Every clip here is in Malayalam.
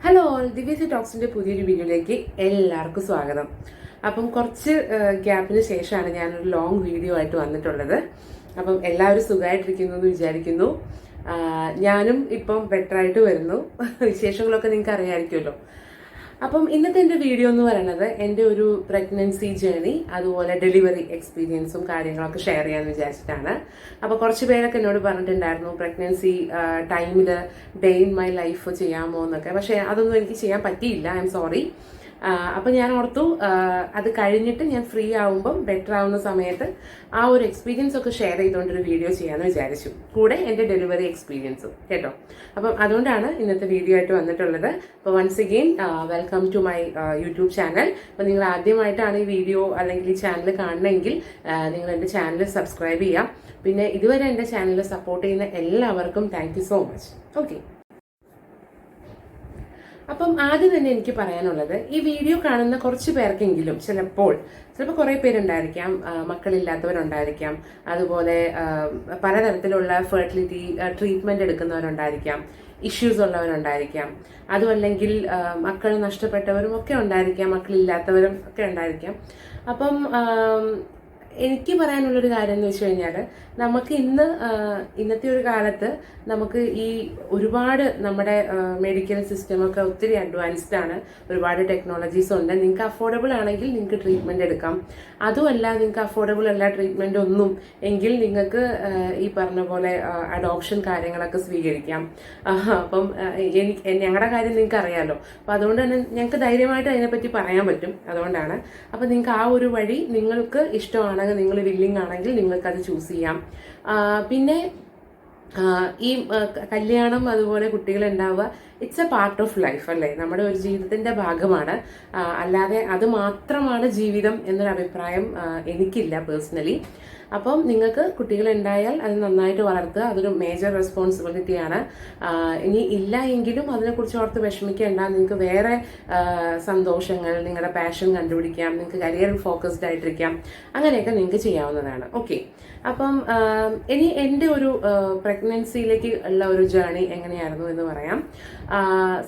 ഹലോ ഓൾ, ദിവ്യസി ടോക്സിൻ്റെ പുതിയൊരു വീഡിയോയിലേക്ക് എല്ലാവർക്കും സ്വാഗതം. അപ്പം കുറച്ച് ഗ്യാപ്പിന് ശേഷമാണ് ഞാനൊരു ലോങ് വീഡിയോ ആയിട്ട് വന്നിട്ടുള്ളത്. അപ്പം എല്ലാവരും സുഖമായിട്ടിരിക്കുന്നു എന്ന് വിചാരിക്കുന്നു. ഞാനും ഇപ്പം ബെറ്ററായിട്ട് വരുന്നു. വിശേഷങ്ങളൊക്കെ നിങ്ങൾക്ക് അറിയാമായിരിക്കുമല്ലോ. അപ്പം ഇന്നത്തെ എൻ്റെ വീഡിയോ എന്ന് പറയുന്നത് എൻ്റെ ഒരു പ്രഗ്നൻസി ജേണി, അതുപോലെ ഡെലിവറി എക്സ്പീരിയൻസും കാര്യങ്ങളൊക്കെ ഷെയർ ചെയ്യാമെന്ന് വിചാരിച്ചിട്ടാണ്. അപ്പോൾ കുറച്ച് പേരൊക്കെ എന്നോട് പറഞ്ഞിട്ടുണ്ടായിരുന്നു പ്രഗ്നൻസി ടൈമിൽ ഡേ ഇൻ മൈ ലൈഫ് ചെയ്യാമോ എന്നൊക്കെ. പക്ഷേ അതൊന്നും എനിക്ക് ചെയ്യാൻ പറ്റിയില്ല. I am sorry. അപ്പം ഞാൻ ഓർത്തു അത് കഴിഞ്ഞിട്ട് ഞാൻ ഫ്രീ ആവുമ്പം ബെറ്റർ ആവുന്ന സമയത്ത് ആ ഒരു എക്സ്പീരിയൻസ് ഒക്കെ ഷെയർ ചെയ്തുകൊണ്ടൊരു വീഡിയോ ചെയ്യാമെന്ന് വിചാരിച്ചു, കൂടെ എൻ്റെ ഡെലിവറി എക്സ്പീരിയൻസും കേട്ടോ. അപ്പം അതുകൊണ്ടാണ് ഇന്നത്തെ വീഡിയോ ആയിട്ട് വന്നിട്ടുള്ളത്. അപ്പോൾ once again welcome to my YouTube channel. അപ്പോൾ നിങ്ങൾ ആദ്യമായിട്ടാണ് ഈ വീഡിയോ അല്ലെങ്കിൽ ഈ ചാനൽ കാണണമെങ്കിൽ നിങ്ങൾ എൻ്റെ ചാനൽ സബ്സ്ക്രൈബ് ചെയ്യാം. പിന്നെ ഇതുവരെ എൻ്റെ ചാനൽ സപ്പോർട്ട് ചെയ്യുന്ന എല്ലാവർക്കും thank you so much. Okay, അപ്പം ആദ്യം തന്നെ എനിക്ക് പറയാനുള്ളത്, ഈ വീഡിയോ കാണുന്ന കുറച്ച് പേർക്കെങ്കിലും ചിലപ്പോൾ കുറേ പേരുണ്ടായിരിക്കാം, മക്കളില്ലാത്തവരുണ്ടായിരിക്കാം, അതുപോലെ പലതരത്തിലുള്ള ഫെർട്ടിലിറ്റി ട്രീറ്റ്മെന്റ് എടുക്കുന്നവരുണ്ടായിരിക്കാം, ഇഷ്യൂസ് ഉള്ളവരുണ്ടായിരിക്കാം, അതുമല്ലെങ്കിൽ മക്കൾ നഷ്ടപ്പെട്ടവരും ഒക്കെ ഉണ്ടായിരിക്കാം, മക്കളില്ലാത്തവരും ഒക്കെ ഉണ്ടായിരിക്കാം. അപ്പം എനിക്ക് പറയാനുള്ളൊരു കാര്യം എന്ന് വെച്ച് കഴിഞ്ഞാൽ, നമുക്ക് ഇന്നത്തെ ഒരു കാലത്ത് നമുക്ക് ഈ ഒരുപാട് നമ്മുടെ മെഡിക്കൽ സിസ്റ്റമൊക്കെ ഒത്തിരി അഡ്വാൻസ്ഡ് ആണ്. ഒരുപാട് ടെക്നോളജീസ് ഉണ്ട്. നിങ്ങൾക്ക് അഫോർഡബിൾ ആണെങ്കിൽ നിങ്ങൾക്ക് ട്രീറ്റ്മെൻറ്റ് എടുക്കാം. അതുമല്ല, നിങ്ങൾക്ക് അഫോർഡബിൾ അല്ല ട്രീറ്റ്മെൻറ്റ് ഒന്നും എങ്കിൽ നിങ്ങൾക്ക് ഈ പറഞ്ഞ പോലെ അഡോപ്ഷൻ കാര്യങ്ങളൊക്കെ സ്വീകരിക്കാം. അപ്പം ഞങ്ങളുടെ കാര്യം നിങ്ങൾക്ക് അറിയാമല്ലോ. അപ്പം അതുകൊണ്ട് തന്നെ ഞങ്ങൾക്ക് ധൈര്യമായിട്ട് അതിനെപ്പറ്റി പറയാൻ പറ്റും. അതുകൊണ്ടാണ്. അപ്പം നിങ്ങൾക്ക് ആ ഒരു വഴി നിങ്ങൾക്ക് ഇഷ്ടമാണെങ്കിൽ, നിങ്ങൾ വില്ലിങ് ആണെങ്കിൽ നിങ്ങൾക്കത് ചൂസ് ചെയ്യാം. പിന്നെ ഈ കല്യാണം അതുപോലെ കുട്ടികളുണ്ടാവുക, it's a part of life അല്ലേ, നമ്മുടെ ഒരു ജീവിതത്തിന്റെ ഭാഗമാണ്. അല്ലാതെ അത് മാത്രമാണ് ജീവിതം എന്നൊരു അഭിപ്രായം എനിക്കില്ല പേഴ്സണലി. അപ്പം നിങ്ങൾക്ക് കുട്ടികളുണ്ടായാൽ അത് നന്നായിട്ട് വളർത്തുക, അതൊരു മേജർ റെസ്പോൺസിബിലിറ്റിയാണ്. ഇനി ഇല്ല എങ്കിലും അതിനെക്കുറിച്ച് ഓർത്ത് വിഷമിക്കേണ്ട. നിങ്ങൾക്ക് വേറെ സന്തോഷങ്ങൾ, നിങ്ങളുടെ പാഷൻ കണ്ടുപിടിക്കാം, നിങ്ങൾക്ക് കരിയറിൽ ഫോക്കസ്ഡ് ആയിട്ടിരിക്കാം, അങ്ങനെയൊക്കെ നിങ്ങൾക്ക് ചെയ്യാവുന്നതാണ്. ഓക്കെ, അപ്പം ഇനി എൻ്റെ ഒരു പ്രഗ്നൻസിയിലേക്ക് ഉള്ള ഒരു ജേർണി എങ്ങനെയായിരുന്നു എന്ന് പറയാം.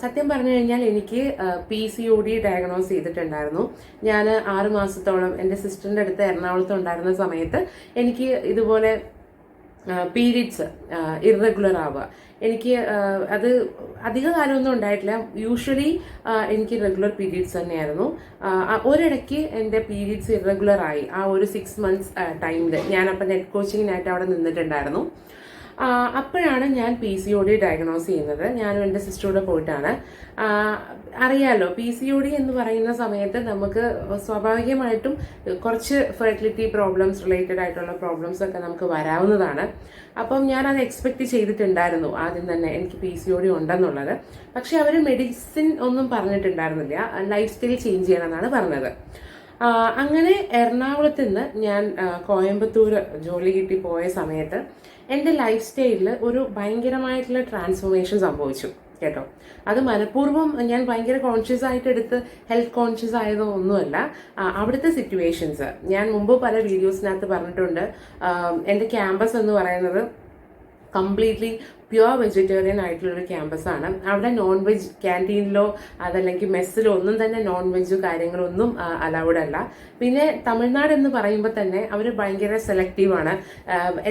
സത്യം പറഞ്ഞു കഴിഞ്ഞാൽ എനിക്ക് PCOD ഡയഗ്നോസ് ചെയ്തിട്ടുണ്ടായിരുന്നു. ഞാൻ 6 മാസത്തോളം എൻ്റെ സിസ്റ്ററിൻ്റെ അടുത്ത് എറണാകുളത്ത് ഉണ്ടായിരുന്ന സമയത്ത് എനിക്ക് ഇതുപോലെ പീരീഡ്സ് ഇറഗുലർ ആവുക. എനിക്ക് അത് അധിക കാലമൊന്നും ഉണ്ടായിട്ടില്ല. യൂഷ്വലി എനിക്ക് റെഗുലർ പീരീഡ്സ് തന്നെയായിരുന്നു. ഒരിടയ്ക്ക് എൻ്റെ പീരീഡ്സ് ഇറഗുലർ ആയി. ആ ഒരു 6 months ടൈമിൽ ഞാനപ്പോൾ നെറ്റ് കോച്ചിങ്ങിനായിട്ട് അവിടെ നിന്നിട്ടുണ്ടായിരുന്നു. അപ്പോഴാണ് ഞാൻ PCOD ഡയഗ്നോസ് ചെയ്യുന്നത്. ഞാനും എൻ്റെ സിസ്റ്ററോടെ പോയിട്ടാണ്. അറിയാലോ, PCOD എന്ന് പറയുന്ന സമയത്ത് നമുക്ക് സ്വാഭാവികമായിട്ടും കുറച്ച് ഫെർട്ടിലിറ്റി പ്രോബ്ലംസ് റിലേറ്റഡ് ആയിട്ടുള്ള പ്രോബ്ലംസ് ഒക്കെ നമുക്ക് വരാവുന്നതാണ്. അപ്പം ഞാനത് എക്സ്പെക്ട് ചെയ്തിട്ടുണ്ടായിരുന്നു ആദ്യം തന്നെ, എനിക്ക് PCOD ഉണ്ടെന്നുള്ളത്. പക്ഷെ അവർ മെഡിസിൻ ഒന്നും പറഞ്ഞിട്ടുണ്ടായിരുന്നില്ല, ലൈഫ് സ്റ്റൈൽ ചേഞ്ച് ചെയ്യണമെന്നാണ് പറഞ്ഞത്. അങ്ങനെ എറണാകുളത്ത് നിന്ന് ഞാൻ കോയമ്പത്തൂർ ജോലി കിട്ടി പോയ സമയത്ത് എൻ്റെ ലൈഫ് സ്റ്റൈലിൽ ഒരു ഭയങ്കരമായിട്ടുള്ള ട്രാൻസ്ഫോർമേഷൻ സംഭവിച്ചു കേട്ടോ. അത് മനഃപൂർവ്വം ഞാൻ ഭയങ്കര കോൺഷ്യസ് ആയിട്ട് എടുത്ത് ഹെൽത്ത് കോൺഷ്യസ് ആയതോ ഒന്നുമല്ല. അവിടുത്തെ സിറ്റുവേഷൻസ് ഞാൻ മുമ്പ് പല വീഡിയോസിനകത്ത് പറഞ്ഞിട്ടുണ്ട്. എൻ്റെ ക്യാമ്പസ് എന്ന് പറയുന്നത് കംപ്ലീറ്റ്ലി പ്യുവർ വെജിറ്റേറിയൻ ആയിട്ടുള്ളൊരു ക്യാമ്പസാണ്. അവിടെ നോൺ വെജ് ക്യാൻറ്റീനിലോ അതല്ലെങ്കിൽ മെസ്സിലോ ഒന്നും തന്നെ നോൺ വെജ് കാര്യങ്ങളൊന്നും അലൗഡ് അല്ല. പിന്നെ തമിഴ്നാട് എന്ന് പറയുമ്പോൾ തന്നെ അവർ ഭയങ്കര സെലക്റ്റീവാണ്.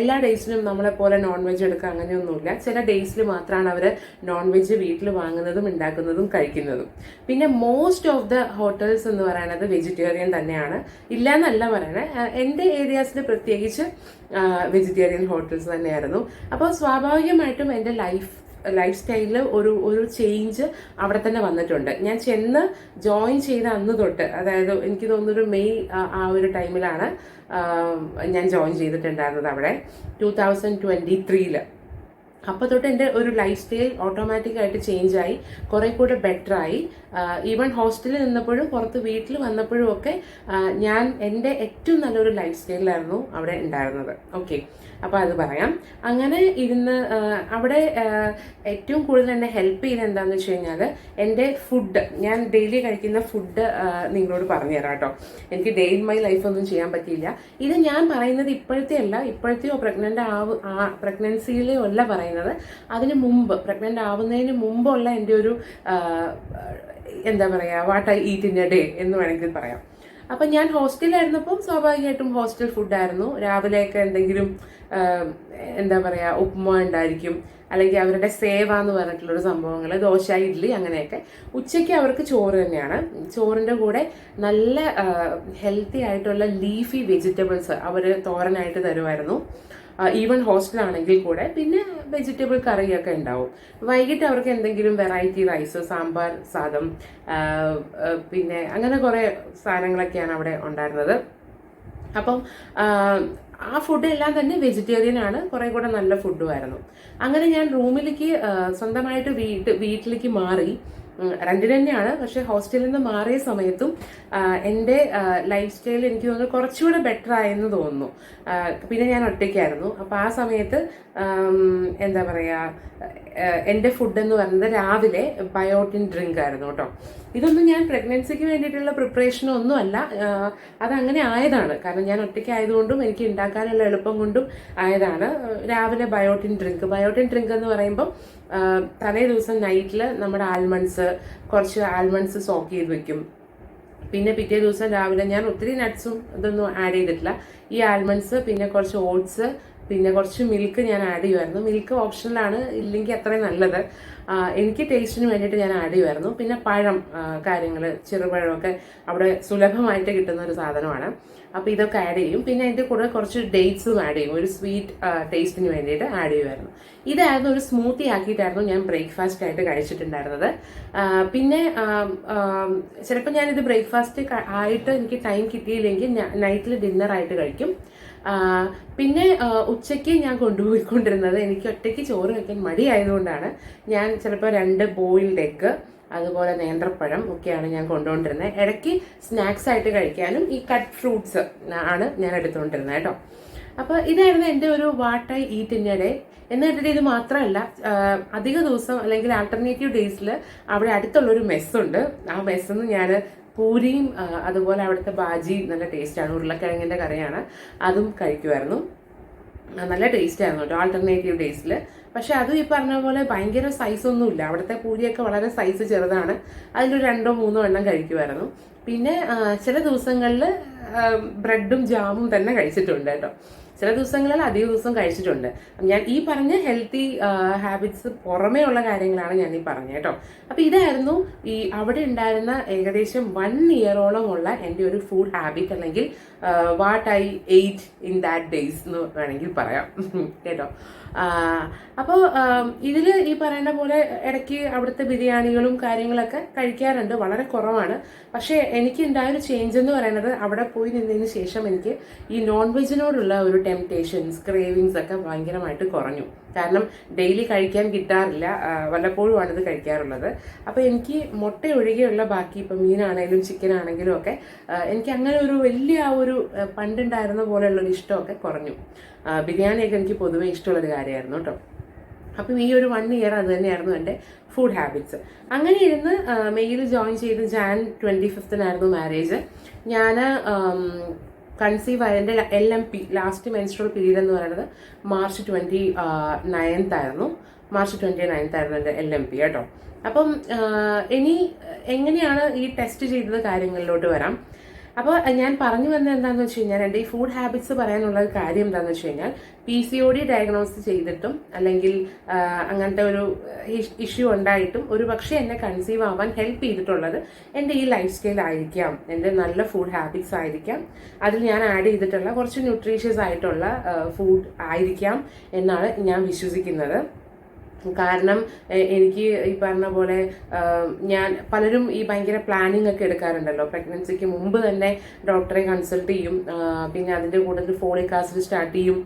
എല്ലാ ഡേയ്സിലും നമ്മളെപ്പോലെ നോൺ വെജ് എടുക്കുക അങ്ങനെയൊന്നുമില്ല. ചില ഡേയ്സിൽ മാത്രമാണ് അവർ നോൺ വെജ് വീട്ടിൽ വാങ്ങുന്നതും ഉണ്ടാക്കുന്നതും കഴിക്കുന്നതും. പിന്നെ മോസ്റ്റ് ഓഫ് ദ ഹോട്ടൽസ് എന്ന് പറയുന്നത് വെജിറ്റേറിയൻ തന്നെയാണ്. ഇല്ല എന്നല്ല പറയണേ, എൻ്റെ ഏരിയാസിൽ പ്രത്യേകിച്ച് വെജിറ്റേറിയൻ ഹോട്ടൽസ് തന്നെയായിരുന്നു. അപ്പോൾ സ്വാഭാവികമായിട്ടും എൻ്റെ ലൈഫ് സ്റ്റൈലിൽ ഒരു ചേഞ്ച് അവിടെ തന്നെ വന്നിട്ടുണ്ട്. ഞാൻ ചെന്ന് ജോയിൻ ചെയ്ത അന്ന് തൊട്ട്, അതായത് എനിക്ക് തോന്നുന്നൊരു മെയ് ആ ഒരു ടൈമിലാണ് ഞാൻ ജോയിൻ ചെയ്തിട്ടുണ്ടായിരുന്നത് അവിടെ 2023. അപ്പോൾ തൊട്ട് എൻ്റെ ഒരു ലൈഫ് സ്റ്റൈൽ ഓട്ടോമാറ്റിക്കായിട്ട് ചേഞ്ചായി, കുറെ കൂടെ ബെറ്ററായി. ഈവൻ ഹോസ്റ്റലിൽ നിന്നപ്പോഴും പുറത്ത് വീട്ടിൽ വന്നപ്പോഴും ഒക്കെ ഞാൻ എൻ്റെ ഏറ്റവും നല്ലൊരു ലൈഫ് സ്റ്റൈലിലായിരുന്നു അവിടെ ഉണ്ടായിരുന്നത്. ഓക്കെ, അപ്പോൾ അത് പറയാം. അങ്ങനെ ഇരുന്ന് അവിടെ ഏറ്റവും കൂടുതൽ എന്നെ ഹെൽപ്പ് ചെയ്ത് എന്താണെന്ന് വെച്ച് കഴിഞ്ഞാൽ എൻ്റെ ഫുഡ്, ഞാൻ ഡെയിലി കഴിക്കുന്ന ഫുഡ് നിങ്ങളോട് പറഞ്ഞുതരാം കേട്ടോ. എനിക്ക് ഡേ ഇൻ മൈ ലൈഫ് ഒന്നും ചെയ്യാൻ പറ്റിയില്ല. ഇത് ഞാൻ പറയുന്നത് ഇപ്പോഴത്തെ അല്ല, ഇപ്പോഴത്തെയോ പ്രഗ്നൻസിയിലെയോ അല്ല പറയുന്നത്. പറയുന്നത് അതിന് മുമ്പ്, പ്രഗ്നൻ്റ് ആവുന്നതിന് മുമ്പുള്ള എൻ്റെ ഒരു എന്താ പറയുക, what I eat in A day എന്ന് വേണമെങ്കിൽ പറയാം. അപ്പം ഞാൻ ഹോസ്റ്റലിലായിരുന്നപ്പോൾ സ്വാഭാവികമായിട്ടും ഹോസ്റ്റൽ ഫുഡായിരുന്നു. രാവിലെയൊക്കെ എന്തെങ്കിലും എന്താ പറയുക, ഉപ്പുമാ ഉണ്ടായിരിക്കും, അല്ലെങ്കിൽ അവരുടെ സേവ എന്ന് പറഞ്ഞിട്ടുള്ളൊരു സംഭവങ്ങൾ, ദോശ, ഇഡ്ഡലി, അങ്ങനെയൊക്കെ. ഉച്ചയ്ക്ക് അവർക്ക് ചോറ് തന്നെയാണ്. ചോറിൻ്റെ കൂടെ നല്ല ഹെൽത്തി ആയിട്ടുള്ള ലീഫി വെജിറ്റബിൾസ് അവർ തോരനായിട്ട് തരുമായിരുന്നു, ഈവൻ ഹോസ്റ്റലാണെങ്കിൽ കൂടെ. പിന്നെ വെജിറ്റബിൾ കറിയൊക്കെ ഉണ്ടാവും. വൈകിട്ട് അവർക്ക് എന്തെങ്കിലും വെറൈറ്റി റൈസ്, സാമ്പാർ സാദം, പിന്നെ അങ്ങനെ കുറേ സാധനങ്ങളൊക്കെയാണ് അവിടെ ഉണ്ടായിരുന്നത്. അപ്പം ആ ഫുഡ് എല്ലാം തന്നെ വെജിറ്റേറിയൻ ആണ്, കുറെ കൂടെ നല്ല ഫുഡുമായിരുന്നു. അങ്ങനെ ഞാൻ റൂമിലേക്ക് സ്വന്തമായിട്ട് വീട്ടിലേക്ക് മാറി. രണ്ടിന് തന്നെയാണ്, പക്ഷെ ഹോസ്റ്റലിൽ നിന്ന് മാറിയ സമയത്തും എൻ്റെ ലൈഫ് സ്റ്റൈൽ എനിക്ക് തോന്നുന്നു കുറച്ചുകൂടെ ബെറ്റർ ആയെന്ന് തോന്നുന്നു. പിന്നെ ഞാൻ ഒറ്റയ്ക്കായിരുന്നു. അപ്പോൾ ആ സമയത്ത് എന്താ പറയുക, എൻ്റെ ഫുഡ് എന്ന് പറയുന്നത് രാവിലെ ബയോട്ടിൻ ഡ്രിങ്ക് ആയിരുന്നു കേട്ടോ. ഇതൊന്നും ഞാൻ പ്രഗ്നൻസിക്ക് വേണ്ടിയിട്ടുള്ള പ്രിപ്പറേഷനോ ഒന്നുമല്ല, അതങ്ങനെ ആയതാണ്. കാരണം ഞാൻ ഒറ്റയ്ക്ക് ആയതുകൊണ്ടും എനിക്ക് ഉണ്ടാക്കാനുള്ള എളുപ്പം കൊണ്ടും ആയതാണ്. രാവിലെ ബയോട്ടിൻ ഡ്രിങ്ക് എന്ന് പറയുമ്പോൾ തലേ ദിവസം നൈറ്റിൽ നമ്മുടെ കുറച്ച് ആൽമണ്ട്സ് സോക്ക് ചെയ്ത് വെക്കും. പിന്നെ പിറ്റേ ദിവസം രാവിലെ ഞാൻ ഒത്തിരി നട്ട്സും ഇതൊന്നും ആഡ് ചെയ്തിട്ടില്ല. ഈ ആൽമണ്ട്സ്, പിന്നെ കുറച്ച് ഓട്സ്, പിന്നെ കുറച്ച് മിൽക്ക് ഞാൻ ആഡ് ചെയ്യുമായിരുന്നു. മിൽക്ക് ഓപ്ഷനിലാണ്, ഇല്ലെങ്കിൽ അത്രയും നല്ലത്. എനിക്ക് ടേസ്റ്റിന് വേണ്ടിയിട്ട് ഞാൻ ആഡ് ചെയ്യുമായിരുന്നു. പിന്നെ പഴം, കാര്യങ്ങൾ, ചെറുപഴമൊക്കെ അവിടെ സുലഭമായിട്ട് കിട്ടുന്ന ഒരു സാധനമാണ്. അപ്പോൾ ഇതൊക്കെ ആഡ് ചെയ്യും. പിന്നെ അതിൻ്റെ കൂടെ കുറച്ച് ഡേറ്റ്സും ആഡ് ചെയ്യും, ഒരു സ്വീറ്റ് ടേസ്റ്റിന് വേണ്ടിയിട്ട് ആഡ് ചെയ്യുമായിരുന്നു. ഇതായിരുന്നു, ഒരു സ്മൂത്തി ആക്കിയിട്ടായിരുന്നു ഞാൻ ബ്രേക്ക്ഫാസ്റ്റ് ആയിട്ട് കഴിച്ചിട്ടുണ്ടായിരുന്നത്. പിന്നെ ചിലപ്പോൾ ഞാനിത് ബ്രേക്ക്ഫാസ്റ്റ് ആയിട്ട് എനിക്ക് ടൈം കിട്ടിയില്ലെങ്കിൽ നൈറ്റിൽ ഡിന്നറായിട്ട് കഴിക്കും. പിന്നെ ഉച്ചയ്ക്ക് ഞാൻ കൊണ്ടുപോയിക്കൊണ്ടിരുന്നത്, എനിക്ക് ഒറ്റയ്ക്ക് ചോറ് വയ്ക്കാൻ മടിയായതുകൊണ്ടാണ് ഞാൻ ചിലപ്പോൾ 2 ബോയിൽഡ് എഗ്ഗ്, അതുപോലെ നേന്ത്രപ്പഴം ഒക്കെയാണ് ഞാൻ കൊണ്ടുകൊണ്ടിരുന്നത്. ഇടയ്ക്ക് സ്നാക്സ് ആയിട്ട് കഴിക്കാനും ഈ കട്ട് ഫ്രൂട്ട്സ് ആണ് ഞാൻ എടുത്തുകൊണ്ടിരുന്നത് കേട്ടോ. അപ്പോൾ ഇതായിരുന്നു എൻ്റെ ഒരു what I eat in A day. എന്നിട്ട് ഇത് മാത്രമല്ല, അധിക ദിവസം അല്ലെങ്കിൽ ആൾട്ടർനേറ്റീവ് ഡേയ്സിൽ അവിടെ അടുത്തുള്ളൊരു മെസ്സുണ്ട്. ആ മെസ്സിൽ നിന്ന് ഞാൻ പൂരിയും അതുപോലെ അവിടുത്തെ ബാജി നല്ല ടേസ്റ്റാണ്, ഉരുളക്കിഴങ്ങിൻ്റെ കറിയാണ്, അതും കഴിക്കുമായിരുന്നു. നല്ല ടേസ്റ്റ് ആയിരുന്നു കേട്ടോ ആൾട്ടർനേറ്റീവ് ഡേയ്സിൽ. പക്ഷെ അതും ഈ പറഞ്ഞ പോലെ ഭയങ്കര സൈസൊന്നുമില്ല. അവിടുത്തെ പൂരിയൊക്കെ വളരെ സൈസ് ചെറുതാണ്. അതിലൊരു 2-3 എണ്ണം കഴിക്കുമായിരുന്നു. പിന്നെ ചില ദിവസങ്ങളിൽ ബ്രെഡും ജാമും തന്നെ കഴിച്ചിട്ടുണ്ട് കേട്ടോ. ചില ദിവസങ്ങളിൽ അധിക ദിവസം കഴിച്ചിട്ടുണ്ട്. ഞാൻ ഈ പറഞ്ഞ ഹെൽത്തി ഹാബിറ്റ്സ് പുറമേ ഉള്ള കാര്യങ്ങളാണ് ഞാൻ ഈ പറഞ്ഞത് കേട്ടോ. അപ്പം ഇതായിരുന്നു ഈ അവിടെ ഉണ്ടായിരുന്ന ഏകദേശം 1 ഇയറോളം ഉള്ള എൻ്റെ ഒരു ഫുഡ് ഹാബിറ്റ്, അല്ലെങ്കിൽ what I ate in that days എന്ന് വേണമെങ്കിൽ പറയാം കേട്ടോ. അപ്പോൾ ഇതിൽ ഈ പറയുന്ന പോലെ ഇടയ്ക്ക് അവിടുത്തെ ബിരിയാണികളും കാര്യങ്ങളൊക്കെ കഴിക്കാറുണ്ട്, വളരെ കുറവാണ്. പക്ഷേ എനിക്ക് ഉണ്ടായൊരു ചേഞ്ച് എന്ന് പറയുന്നത്, അവിടെ പോയി നിന്നതിന് ശേഷം എനിക്ക് ഈ നോൺ വെജിനോടുള്ള ഒരു ടെംപ്റ്റേഷൻസ്, ക്രേവിങ്സ് ഒക്കെ ഭയങ്കരമായിട്ട് കുറഞ്ഞു. കാരണം ഡെയിലി കഴിക്കാൻ കിട്ടാറില്ല, വല്ലപ്പോഴുമാണ് ഇത് കഴിക്കാറുള്ളത്. അപ്പോൾ എനിക്ക് മുട്ട ഒഴികെയുള്ള ബാക്കി ഇപ്പം മീനാണെങ്കിലും ചിക്കൻ ആണെങ്കിലും ഒക്കെ എനിക്ക് അങ്ങനെ ഒരു വലിയ ആ ഒരു പണ്ടുണ്ടായിരുന്ന പോലെയുള്ളൊരു ഇഷ്ടമൊക്കെ കുറഞ്ഞു. ബിരിയാണിയൊക്കെ എനിക്ക് പൊതുവെ ഇഷ്ടമുള്ളൊരു കാര്യമായിരുന്നു കേട്ടോ. അപ്പം ഈ ഒരു 1 ഇയർ അത് തന്നെയായിരുന്നു എൻ്റെ ഫുഡ് ഹാബിറ്റ്സ്. അങ്ങനെ ഇരുന്ന് മെയ്യിൽ ജോയിൻ ചെയ്ത് Jan 25 മാരേജ്. ഞാൻ കൺസീവ് ആയതിൻ്റെ LMP, ലാസ്റ്റ് മെൻസ്ട്രൽ പീരീഡ് എന്ന് പറയുന്നത് March 29 ആയിരുന്നു. March 29 ആയിരുന്നു എൻ്റെ LMP കേട്ടോ. അപ്പം ഇനി എങ്ങനെയാണ് ഈ ടെസ്റ്റ് ചെയ്തത് കാര്യങ്ങളിലോട്ട് വരാം. അപ്പോൾ ഞാൻ പറഞ്ഞു വന്നത് എന്താണെന്ന് വെച്ച് കഴിഞ്ഞാൽ, എൻ്റെ ഈ ഫുഡ് ഹാബിറ്റ്സ് പറയാനുള്ള കാര്യം എന്താണെന്ന് വെച്ച് കഴിഞ്ഞാൽ, PCOD ഡയഗ്നോസ് ചെയ്തിട്ടും അല്ലെങ്കിൽ അങ്ങനത്തെ ഒരു ഇഷ്യൂ ഉണ്ടായിട്ടും ഒരു പക്ഷേ എന്നെ കൺസീവ് ആവാൻ ഹെൽപ്പ് ചെയ്തിട്ടുള്ളത് എൻ്റെ ഈ ലൈഫ് സ്റ്റൈൽ ആയിരിക്കാം, എൻ്റെ നല്ല ഫുഡ് ഹാബിറ്റ്സ് ആയിരിക്കാം, അതിൽ ഞാൻ ആഡ് ചെയ്തിട്ടുള്ള കുറച്ച് ന്യൂട്രീഷ്യസ് ആയിട്ടുള്ള ഫുഡ് ആയിരിക്കാം എന്നാണ് ഞാൻ വിശ്വസിക്കുന്നത്. കാരണം എനിക്ക് ഈ പറഞ്ഞ പോലെ ഞാൻ പലരും ഈ ഭയങ്കര പ്ലാനിങ് ഒക്കെ എടുക്കാറുണ്ടല്ലോ, പ്രഗ്നൻസിക്ക് മുമ്പ് തന്നെ ഡോക്ടറെ കൺസൾട്ട് ചെയ്യും, പിന്നെ അതിൻ്റെ കൂടെ ഫോളിക് ആസിഡ് സ്റ്റാർട്ട് ചെയ്യും,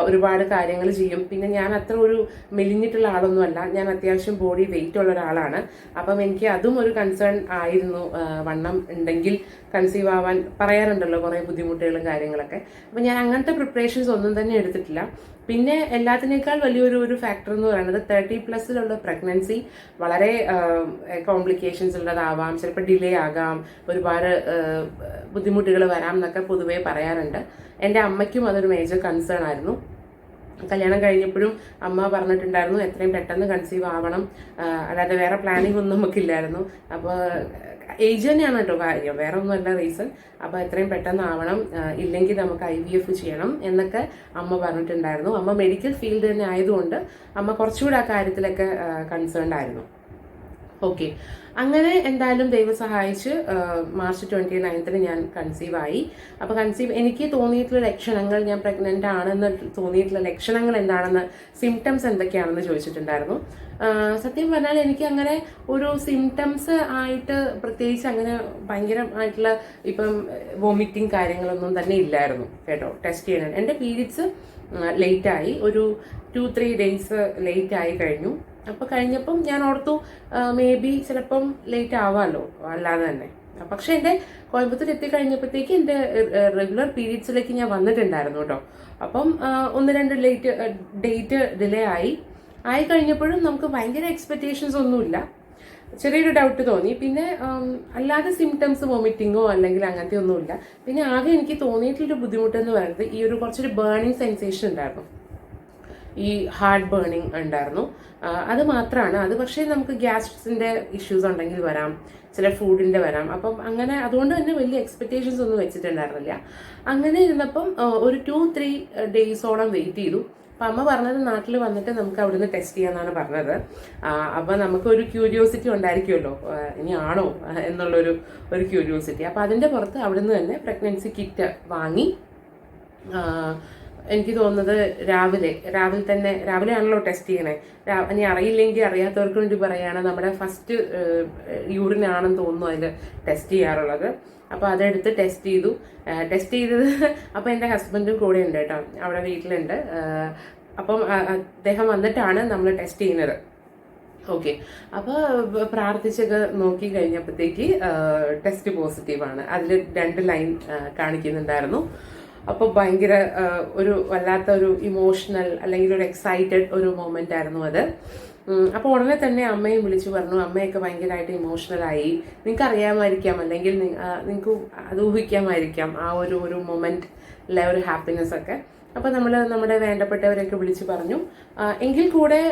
ഒരുപാട് കാര്യങ്ങൾ ചെയ്യും. പിന്നെ ഞാൻ അത്ര ഒരു മെലിഞ്ഞിട്ടുള്ള ആളൊന്നുമല്ല, ഞാൻ അത്യാവശ്യം ബോഡി വെയിറ്റ് ഉള്ള ഒരാളാണ്. അപ്പം എനിക്ക് അതും ഒരു കൺസേൺ ആയിരുന്നു, വണ്ണം ഉണ്ടെങ്കിൽ കൺസീവ് ആവാൻ പറയാറുണ്ടല്ലോ കുറേ ബുദ്ധിമുട്ടുകളും കാര്യങ്ങളൊക്കെ. അപ്പം ഞാൻ അങ്ങനത്തെ പ്രിപ്പറേഷൻസ് ഒന്നും തന്നെ എടുത്തിട്ടില്ല. പിന്നെ എല്ലാത്തിനേക്കാൾ വലിയൊരു ഫാക്ടർ എന്ന് പറയുന്നത് 30+ പ്രഗ്നൻസി വളരെ കോംപ്ലിക്കേഷൻസ് ഉള്ളതാവാം, ചിലപ്പോൾ ഡിലേ ആകാം, ഒരുപാട് ബുദ്ധിമുട്ടുകൾ വരാം എന്നൊക്കെ പൊതുവേ പറയാറുണ്ട്. എൻ്റെ അമ്മയ്ക്കും അതൊരു മേജർ കൺസേൺ ആയിരുന്നു. കല്യാണം കഴിഞ്ഞപ്പോഴും അമ്മ പറഞ്ഞിട്ടുണ്ടായിരുന്നു എത്രയും പെട്ടെന്ന് കൺസീവ് ആവണം, അല്ലാതെ വേറെ പ്ലാനിങ് ഒന്നും നമുക്കില്ലായിരുന്നു. അപ്പോൾ ഏജ് തന്നെയാണ് കേട്ടോ കാര്യം, വേറെ ഒന്നുമല്ല റീസൺ. അപ്പോൾ എത്രയും പെട്ടെന്ന് ആവണം, ഇല്ലെങ്കിൽ നമുക്ക് IVF ചെയ്യണം എന്നൊക്കെ അമ്മ പറഞ്ഞിട്ടുണ്ടായിരുന്നു. അമ്മ മെഡിക്കൽ ഫീൽഡ് തന്നെ ആയതുകൊണ്ട് അമ്മ കുറച്ചുകൂടെ ആ കാര്യത്തിലൊക്കെ കൺസേൺഡ് ആയിരുന്നു. ഓക്കെ, അങ്ങനെ എന്തായാലും ദൈവം സഹായിച്ച് മാർച്ച് 29 ഞാൻ കൺസീവ് ആയി. അപ്പോൾ എനിക്ക് തോന്നിയിട്ടുള്ള ലക്ഷണങ്ങൾ, ഞാൻ പ്രഗ്നൻ്റ് ആണെന്ന് തോന്നിയിട്ടുള്ള ലക്ഷണങ്ങൾ എന്താണെന്ന്, സിംറ്റംസ് എന്തൊക്കെയാണെന്ന് ചോദിച്ചിട്ടുണ്ടായിരുന്നു. സത്യം പറഞ്ഞാൽ എനിക്ക് അങ്ങനെ ഒരു സിംറ്റംസ് ആയിട്ട് പ്രത്യേകിച്ച് അങ്ങനെ ഭയങ്കരമായിട്ടുള്ള ഇപ്പം വോമിറ്റിംഗ് കാര്യങ്ങളൊന്നും തന്നെ ഇല്ലായിരുന്നു കേട്ടോ. ടെസ്റ്റ് ചെയ്യണം, എൻ്റെ പീരിയഡ്സ് ലേറ്റായി, ഒരു 2-3 ഡേയ്സ് ലേറ്റായി കഴിഞ്ഞു. അപ്പോൾ കഴിഞ്ഞപ്പം ഞാൻ ഓർത്തു മേ ബി ചിലപ്പം ലേറ്റ് ആവാമല്ലോ അല്ലാതെ തന്നെ. പക്ഷെ എൻ്റെ കോയമ്പത്തൂർ എത്തിക്കഴിഞ്ഞപ്പോഴത്തേക്ക് എൻ്റെ റെഗുലർ പീരീഡ്സിലേക്ക് ഞാൻ വന്നിട്ടുണ്ടായിരുന്നു കേട്ടോ. അപ്പം 1-2 ഡേറ്റ് ഡിലേ ആയി കഴിഞ്ഞപ്പോഴും നമുക്ക് ഭയങ്കര എക്സ്പെക്റ്റേഷൻസ് ഒന്നുമില്ല, ചെറിയൊരു ഡൗട്ട് തോന്നി. പിന്നെ അല്ലാതെ സിംറ്റംസ് വോമിറ്റിങ്ങോ അല്ലെങ്കിൽ അങ്ങനത്തെ ഒന്നുമില്ല. പിന്നെ ആകെ എനിക്ക് തോന്നിയിട്ടുള്ളൊരു ബുദ്ധിമുട്ടെന്ന് പറയുന്നത് ഈ ഒരു കുറച്ചൊരു ബേണിങ് സെൻസേഷൻ ഉണ്ടായിരുന്നു, ഈ ഹാർട്ട് ബേണിങ് ഉണ്ടായിരുന്നു. അത് മാത്രമാണ്. അത് പക്ഷേ നമുക്ക് ഗ്യാസ്ട്രിക്സിൻ്റെ ഇഷ്യൂസ് ഉണ്ടെങ്കിൽ വരാം, ചില ഫുഡിൻ്റെ വരാം. അപ്പം അങ്ങനെ അതുകൊണ്ട് തന്നെ വലിയ എക്സ്പെക്റ്റേഷൻസ് ഒന്നും വെച്ചിട്ടുണ്ടായിരുന്നില്ല. അങ്ങനെ ഇരുന്നപ്പം ഒരു 2-3 ഡേയ്സോളം വെയിറ്റ് ചെയ്തു. അപ്പം അമ്മ പറഞ്ഞത് നാട്ടിൽ വന്നിട്ട് നമുക്ക് അവിടുന്ന് ടെസ്റ്റ് ചെയ്യാമെന്നാണ് പറഞ്ഞത്. അപ്പം നമുക്കൊരു ക്യൂരിയോസിറ്റി ഉണ്ടായിരിക്കുമല്ലോ, ഇനി ആണോ എന്നുള്ളൊരു ക്യൂരിയോസിറ്റി. അപ്പം അതിൻ്റെ പുറത്ത് അവിടുന്ന് തന്നെ പ്രഗ്നൻസി കിറ്റ് വാങ്ങി. എനിക്ക് തോന്നുന്നത് രാവിലെ ആണല്ലോ ടെസ്റ്റ് ചെയ്യണേ. ഇനി അറിയില്ലെങ്കിൽ അറിയാത്തവർക്ക് വേണ്ടി പറയുകയാണ്, നമ്മുടെ ഫസ്റ്റ് യൂറിൻ ആണെന്ന് തോന്നുന്നു അതിൽ ടെസ്റ്റ് ചെയ്യാറുള്ളത്. അപ്പോൾ അതെടുത്ത് ടെസ്റ്റ് ചെയ്തത് അപ്പോൾ എൻ്റെ ഹസ്ബൻഡും കൂടെ ഉണ്ട് കേട്ടോ, അവിടെ വീട്ടിലുണ്ട്. അപ്പം അദ്ദേഹം വന്നിട്ടാണ് നമ്മൾ ടെസ്റ്റ് ചെയ്യുന്നത്. ഓക്കെ, അപ്പോൾ പ്രാർത്ഥിച്ചൊക്കെ നോക്കി കഴിഞ്ഞപ്പോഴത്തേക്ക് ടെസ്റ്റ് പോസിറ്റീവാണ്. അതിൽ 2 ലൈൻ കാണിക്കുന്നുണ്ടായിരുന്നു. അപ്പോൾ ഭയങ്കര ഒരു വല്ലാത്ത ഒരു ഇമോഷണൽ അല്ലെങ്കിൽ ഒരു എക്സൈറ്റഡ് ഒരു മൊമെന്റ് ആയിരുന്നു അത്. അപ്പോൾ ഉടനെ തന്നെ അമ്മയും വിളിച്ചു പറഞ്ഞു, അമ്മയൊക്കെ ഭയങ്കരമായിട്ട് ഇമോഷണലായി. നിങ്ങൾക്ക് അറിയാമായിരിക്കാം, അല്ലെങ്കിൽ നിങ്ങൾക്ക് അത് ഊഹിക്കാമായിരിക്കാം ആ ഒരു മൊമെന്റിലെ ഒരു ഹാപ്പിനെസ് ഒക്കെ. അപ്പോൾ നമ്മൾ നമ്മുടെ വേണ്ടപ്പെട്ടവരെയൊക്കെ വിളിച്ച് പറഞ്ഞു. എങ്കിൽ കൂടെ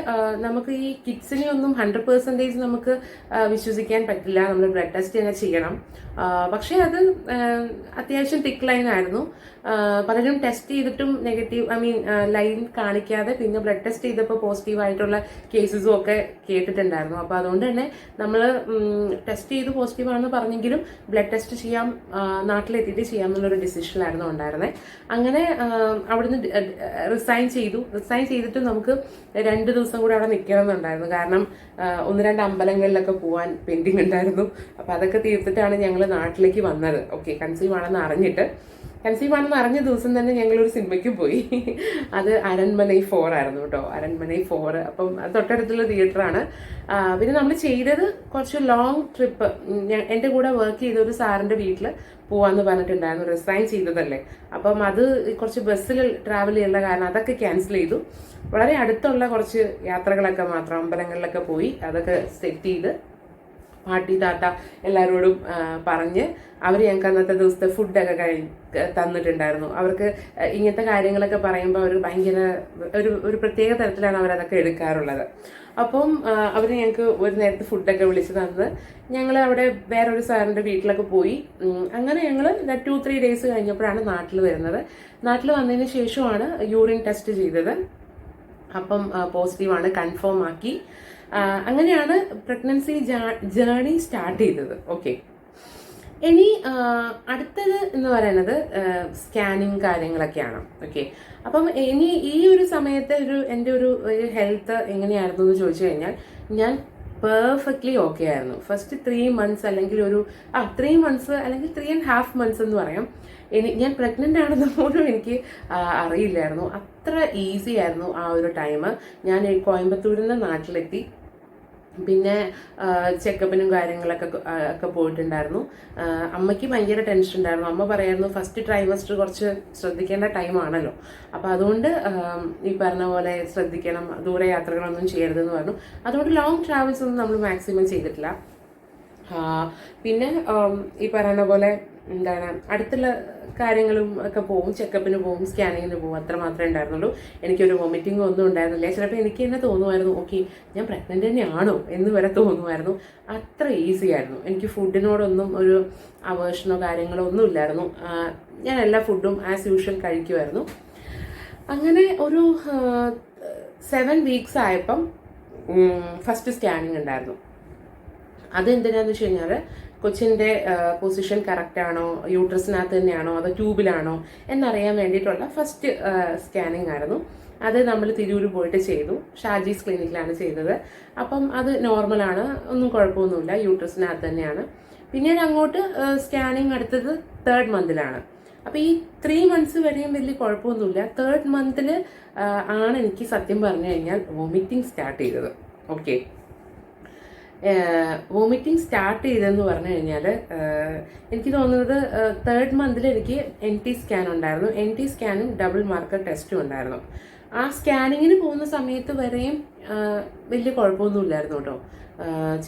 നമുക്ക് ഈ കിഡ്സിനെ ഒന്നും 100% നമുക്ക് വിശ്വസിക്കാൻ പറ്റില്ല, നമ്മൾ ബ്ലഡ് ടെസ്റ്റ് തന്നെ ചെയ്യണം. പക്ഷേ അത് അത്യാവശ്യം തിക്ക് ലൈൻ ആയിരുന്നു. പലരും ടെസ്റ്റ് ചെയ്തിട്ടും നെഗറ്റീവ് ലൈൻ കാണിക്കാതെ പിന്നെ ബ്ലഡ് ടെസ്റ്റ് ചെയ്തപ്പോൾ പോസിറ്റീവ് ആയിട്ടുള്ള കേസസും ഒക്കെ കേട്ടിട്ടുണ്ടായിരുന്നു. അപ്പോൾ അതുകൊണ്ട് തന്നെ നമ്മൾ ടെസ്റ്റ് ചെയ്ത് പോസിറ്റീവ് ആണെന്ന് പറഞ്ഞെങ്കിലും ബ്ലഡ് ടെസ്റ്റ് ചെയ്യാം, നാട്ടിലെത്തിയിട്ട് ചെയ്യാം എന്നുള്ളൊരു ഡിസിഷനിലായിരുന്നു ഉണ്ടായിരുന്നത്. അങ്ങനെ അവിടുന്ന് റിസൈൻ ചെയ്തിട്ട് നമുക്ക് 2 ദിവസം കൂടെ അവിടെ നിൽക്കണമെന്നുണ്ടായിരുന്നു. കാരണം 1-2 അമ്പലങ്ങളിലൊക്കെ പോകാൻ പെൻഡിങ് ഉണ്ടായിരുന്നു. അപ്പം അതൊക്കെ തീർത്തിട്ടാണ് ഞങ്ങൾ നാട്ടിലേക്ക് വന്നത്. ഓക്കെ, കൺസീവ് ആണെന്ന് അറിഞ്ഞ ദിവസം തന്നെ ഞങ്ങളൊരു സിനിമയ്ക്ക് പോയി. അത് അരൺമനൈ 4 ആയിരുന്നു കേട്ടോ, അരൺമനൈ 4. അപ്പം അത് തൊട്ടടുത്തുള്ള തിയേറ്ററാണ്. പിന്നെ നമ്മൾ ചെയ്തത് കുറച്ച് ലോങ് ട്രിപ്പ്. എൻ്റെ കൂടെ വർക്ക് ചെയ്ത ഒരു സാറിൻ്റെ വീട്ടിൽ പോവാന്ന് പറഞ്ഞിട്ടുണ്ടായിരുന്നു, റിസൈൻ ചെയ്തതല്ലേ. അപ്പം അത് കുറച്ച് ബസ്സിൽ ട്രാവൽ ചെയ്യുന്ന കാരണം അതൊക്കെ ക്യാൻസൽ ചെയ്തു. വളരെ അടുത്തുള്ള കുറച്ച് യാത്രകളൊക്കെ മാത്രം, അമ്പലങ്ങളിലൊക്കെ പോയി അതൊക്കെ സെറ്റ് ചെയ്ത് പാട്ടി താത്ത എല്ലാവരോടും പറഞ്ഞ് അവർ ഞങ്ങൾക്ക് അന്നത്തെ ദിവസത്തെ ഫുഡൊക്കെ തന്നിട്ടുണ്ടായിരുന്നു. അവർക്ക് ഇങ്ങനത്തെ കാര്യങ്ങളൊക്കെ പറയുമ്പോൾ അവർ ഭയങ്കര ഒരു പ്രത്യേക തരത്തിലാണ് അവരതൊക്കെ എടുക്കാറുള്ളത്. അപ്പം അവർ ഞങ്ങൾക്ക് ഒരു നേരത്തെ ഫുഡൊക്കെ വിളിച്ച് തന്ന് ഞങ്ങൾ അവിടെ വേറൊരു സാറിൻ്റെ വീട്ടിലൊക്കെ പോയി. അങ്ങനെ ഞങ്ങൾ 2-3 ഡേയ്സ് കഴിഞ്ഞപ്പോഴാണ് നാട്ടിൽ വരുന്നത്. നാട്ടിൽ വന്നതിന് ശേഷമാണ് യൂറിൻ ടെസ്റ്റ് ചെയ്തത്. അപ്പം പോസിറ്റീവാണ്, കൺഫേം ആക്കി. അങ്ങനെയാണ് പ്രഗ്നൻസി ജേർണി സ്റ്റാർട്ട് ചെയ്തത്. ഓക്കെ, ഇനി അടുത്തത് എന്ന് പറയുന്നത് സ്കാനിങ് കാര്യങ്ങളൊക്കെയാണ്. ഓക്കെ, അപ്പം ഇനി ഈ ഒരു സമയത്ത് എൻ്റെ ഒരു ഹെൽത്ത് എങ്ങനെയായിരുന്നു എന്ന് ചോദിച്ചു കഴിഞ്ഞാൽ ഞാൻ പെർഫെക്റ്റ്ലി ഓക്കെ ആയിരുന്നു. ഫസ്റ്റ് 3 മന്ത്സ് അല്ലെങ്കിൽ 3 മന്ത്സ് അല്ലെങ്കിൽ 3.5 മന്ത്സ് എന്ന് പറയാം. ഞാൻ പ്രഗ്നൻ്റ് ആണെന്ന് പോലും എനിക്ക് അറിയില്ലായിരുന്നു. അത്ര ഈസി ആയിരുന്നു ആ ഒരു ടൈം. ഞാൻ കോയമ്പത്തൂരിൽ നിന്ന് നാട്ടിലെത്തി. പിന്നെ ചെക്കപ്പിനും കാര്യങ്ങളൊക്കെ പോയിട്ടുണ്ടായിരുന്നു. അമ്മയ്ക്ക് ഭയങ്കര ടെൻഷൻ ഉണ്ടായിരുന്നു. അമ്മ പറയായിരുന്നു ഫസ്റ്റ് ട്രൈമസ്റ്റർ കുറച്ച് ശ്രദ്ധിക്കേണ്ട ടൈമാണല്ലോ, അപ്പോൾ അതുകൊണ്ട് ഈ പറഞ്ഞ പോലെ ശ്രദ്ധിക്കണം, ദൂരെ യാത്രകളൊന്നും ചെയ്യരുതെന്ന് പറഞ്ഞു. അതുകൊണ്ട് ലോങ് ട്രാവൽസ് ഒന്നും നമ്മൾ മാക്സിമം ചെയ്തിട്ടില്ല. പിന്നെ ഈ പറയുന്ന പോലെ എന്താണ് അടുത്തുള്ള കാര്യങ്ങളും ഒക്കെ പോവും, ചെക്കപ്പിന് പോവും, സ്കാനിങ്ങിന് പോവും, അത്ര മാത്രമേ ഉണ്ടായിരുന്നുള്ളൂ. എനിക്കൊരു വോമിറ്റിംഗ് ഒന്നും ഉണ്ടായിരുന്നില്ല. ചിലപ്പോൾ എനിക്ക് തന്നെ തോന്നുമായിരുന്നു ഓക്കെ ഞാൻ പ്രഗ്നൻ്റ് തന്നെയാണോ എന്ന് വരെ തോന്നുമായിരുന്നു. അത്ര ഈസി ആയിരുന്നു. എനിക്ക് ഫുഡിനോടൊന്നും ഒരു അവേർഷനോ കാര്യങ്ങളോ ഒന്നും ഇല്ലായിരുന്നു. ഞാൻ എല്ലാ ഫുഡും ആസ് യൂഷ്വൽ കഴിക്കുമായിരുന്നു. അങ്ങനെ ഒരു 7 വീക്സ് ആയപ്പം ഫസ്റ്റ് സ്കാനിങ് ഉണ്ടായിരുന്നു. അതെന്തിനാന്ന് വെച്ച് കഴിഞ്ഞാൽ കൊച്ചിൻ്റെ പൊസിഷൻ കറക്റ്റ് ആണോ, യൂട്രസിനകത്ത് തന്നെയാണോ അതോ ട്യൂബിലാണോ എന്നറിയാൻ വേണ്ടിയിട്ടുള്ള ഫസ്റ്റ് സ്കാനിങ് ആയിരുന്നു. അത് നമ്മൾ തിരൂര് പോയിട്ട് ചെയ്തു. ഷാജീസ് ക്ലിനിക്കിലാണ് ചെയ്തത്. അപ്പം അത് നോർമലാണ്, ഒന്നും കുഴപ്പമൊന്നുമില്ല, യൂട്രസിനകത്ത് തന്നെയാണ്. പിന്നീട് അങ്ങോട്ട് സ്കാനിങ് അടുത്തത് 3rd മന്തിലാണ്. അപ്പോൾ ഈ 3 മന്ത്സ് വരെയും വലിയ കുഴപ്പമൊന്നുമില്ല. 3rd മന്തിൽ ആണ് എനിക്ക് സത്യം പറഞ്ഞു കഴിഞ്ഞാൽ വോമിറ്റിംഗ് സ്റ്റാർട്ട് ചെയ്തത്. ഓക്കെ, വോമിറ്റിംഗ് സ്റ്റാർട്ട് ചെയ്തതെന്ന് പറഞ്ഞു കഴിഞ്ഞാൽ എനിക്ക് തോന്നുന്നത് 3rd മന്തിൽ എനിക്ക് NT സ്കാൻ ഉണ്ടായിരുന്നു. NT സ്കാനും ഡബിൾ മാർക്കർ ടെസ്റ്റും ഉണ്ടായിരുന്നു. ആ സ്കാനിങ്ങിന് പോകുന്ന സമയത്ത് വരെയും വലിയ കുഴപ്പമൊന്നുമില്ലായിരുന്നു കേട്ടോ.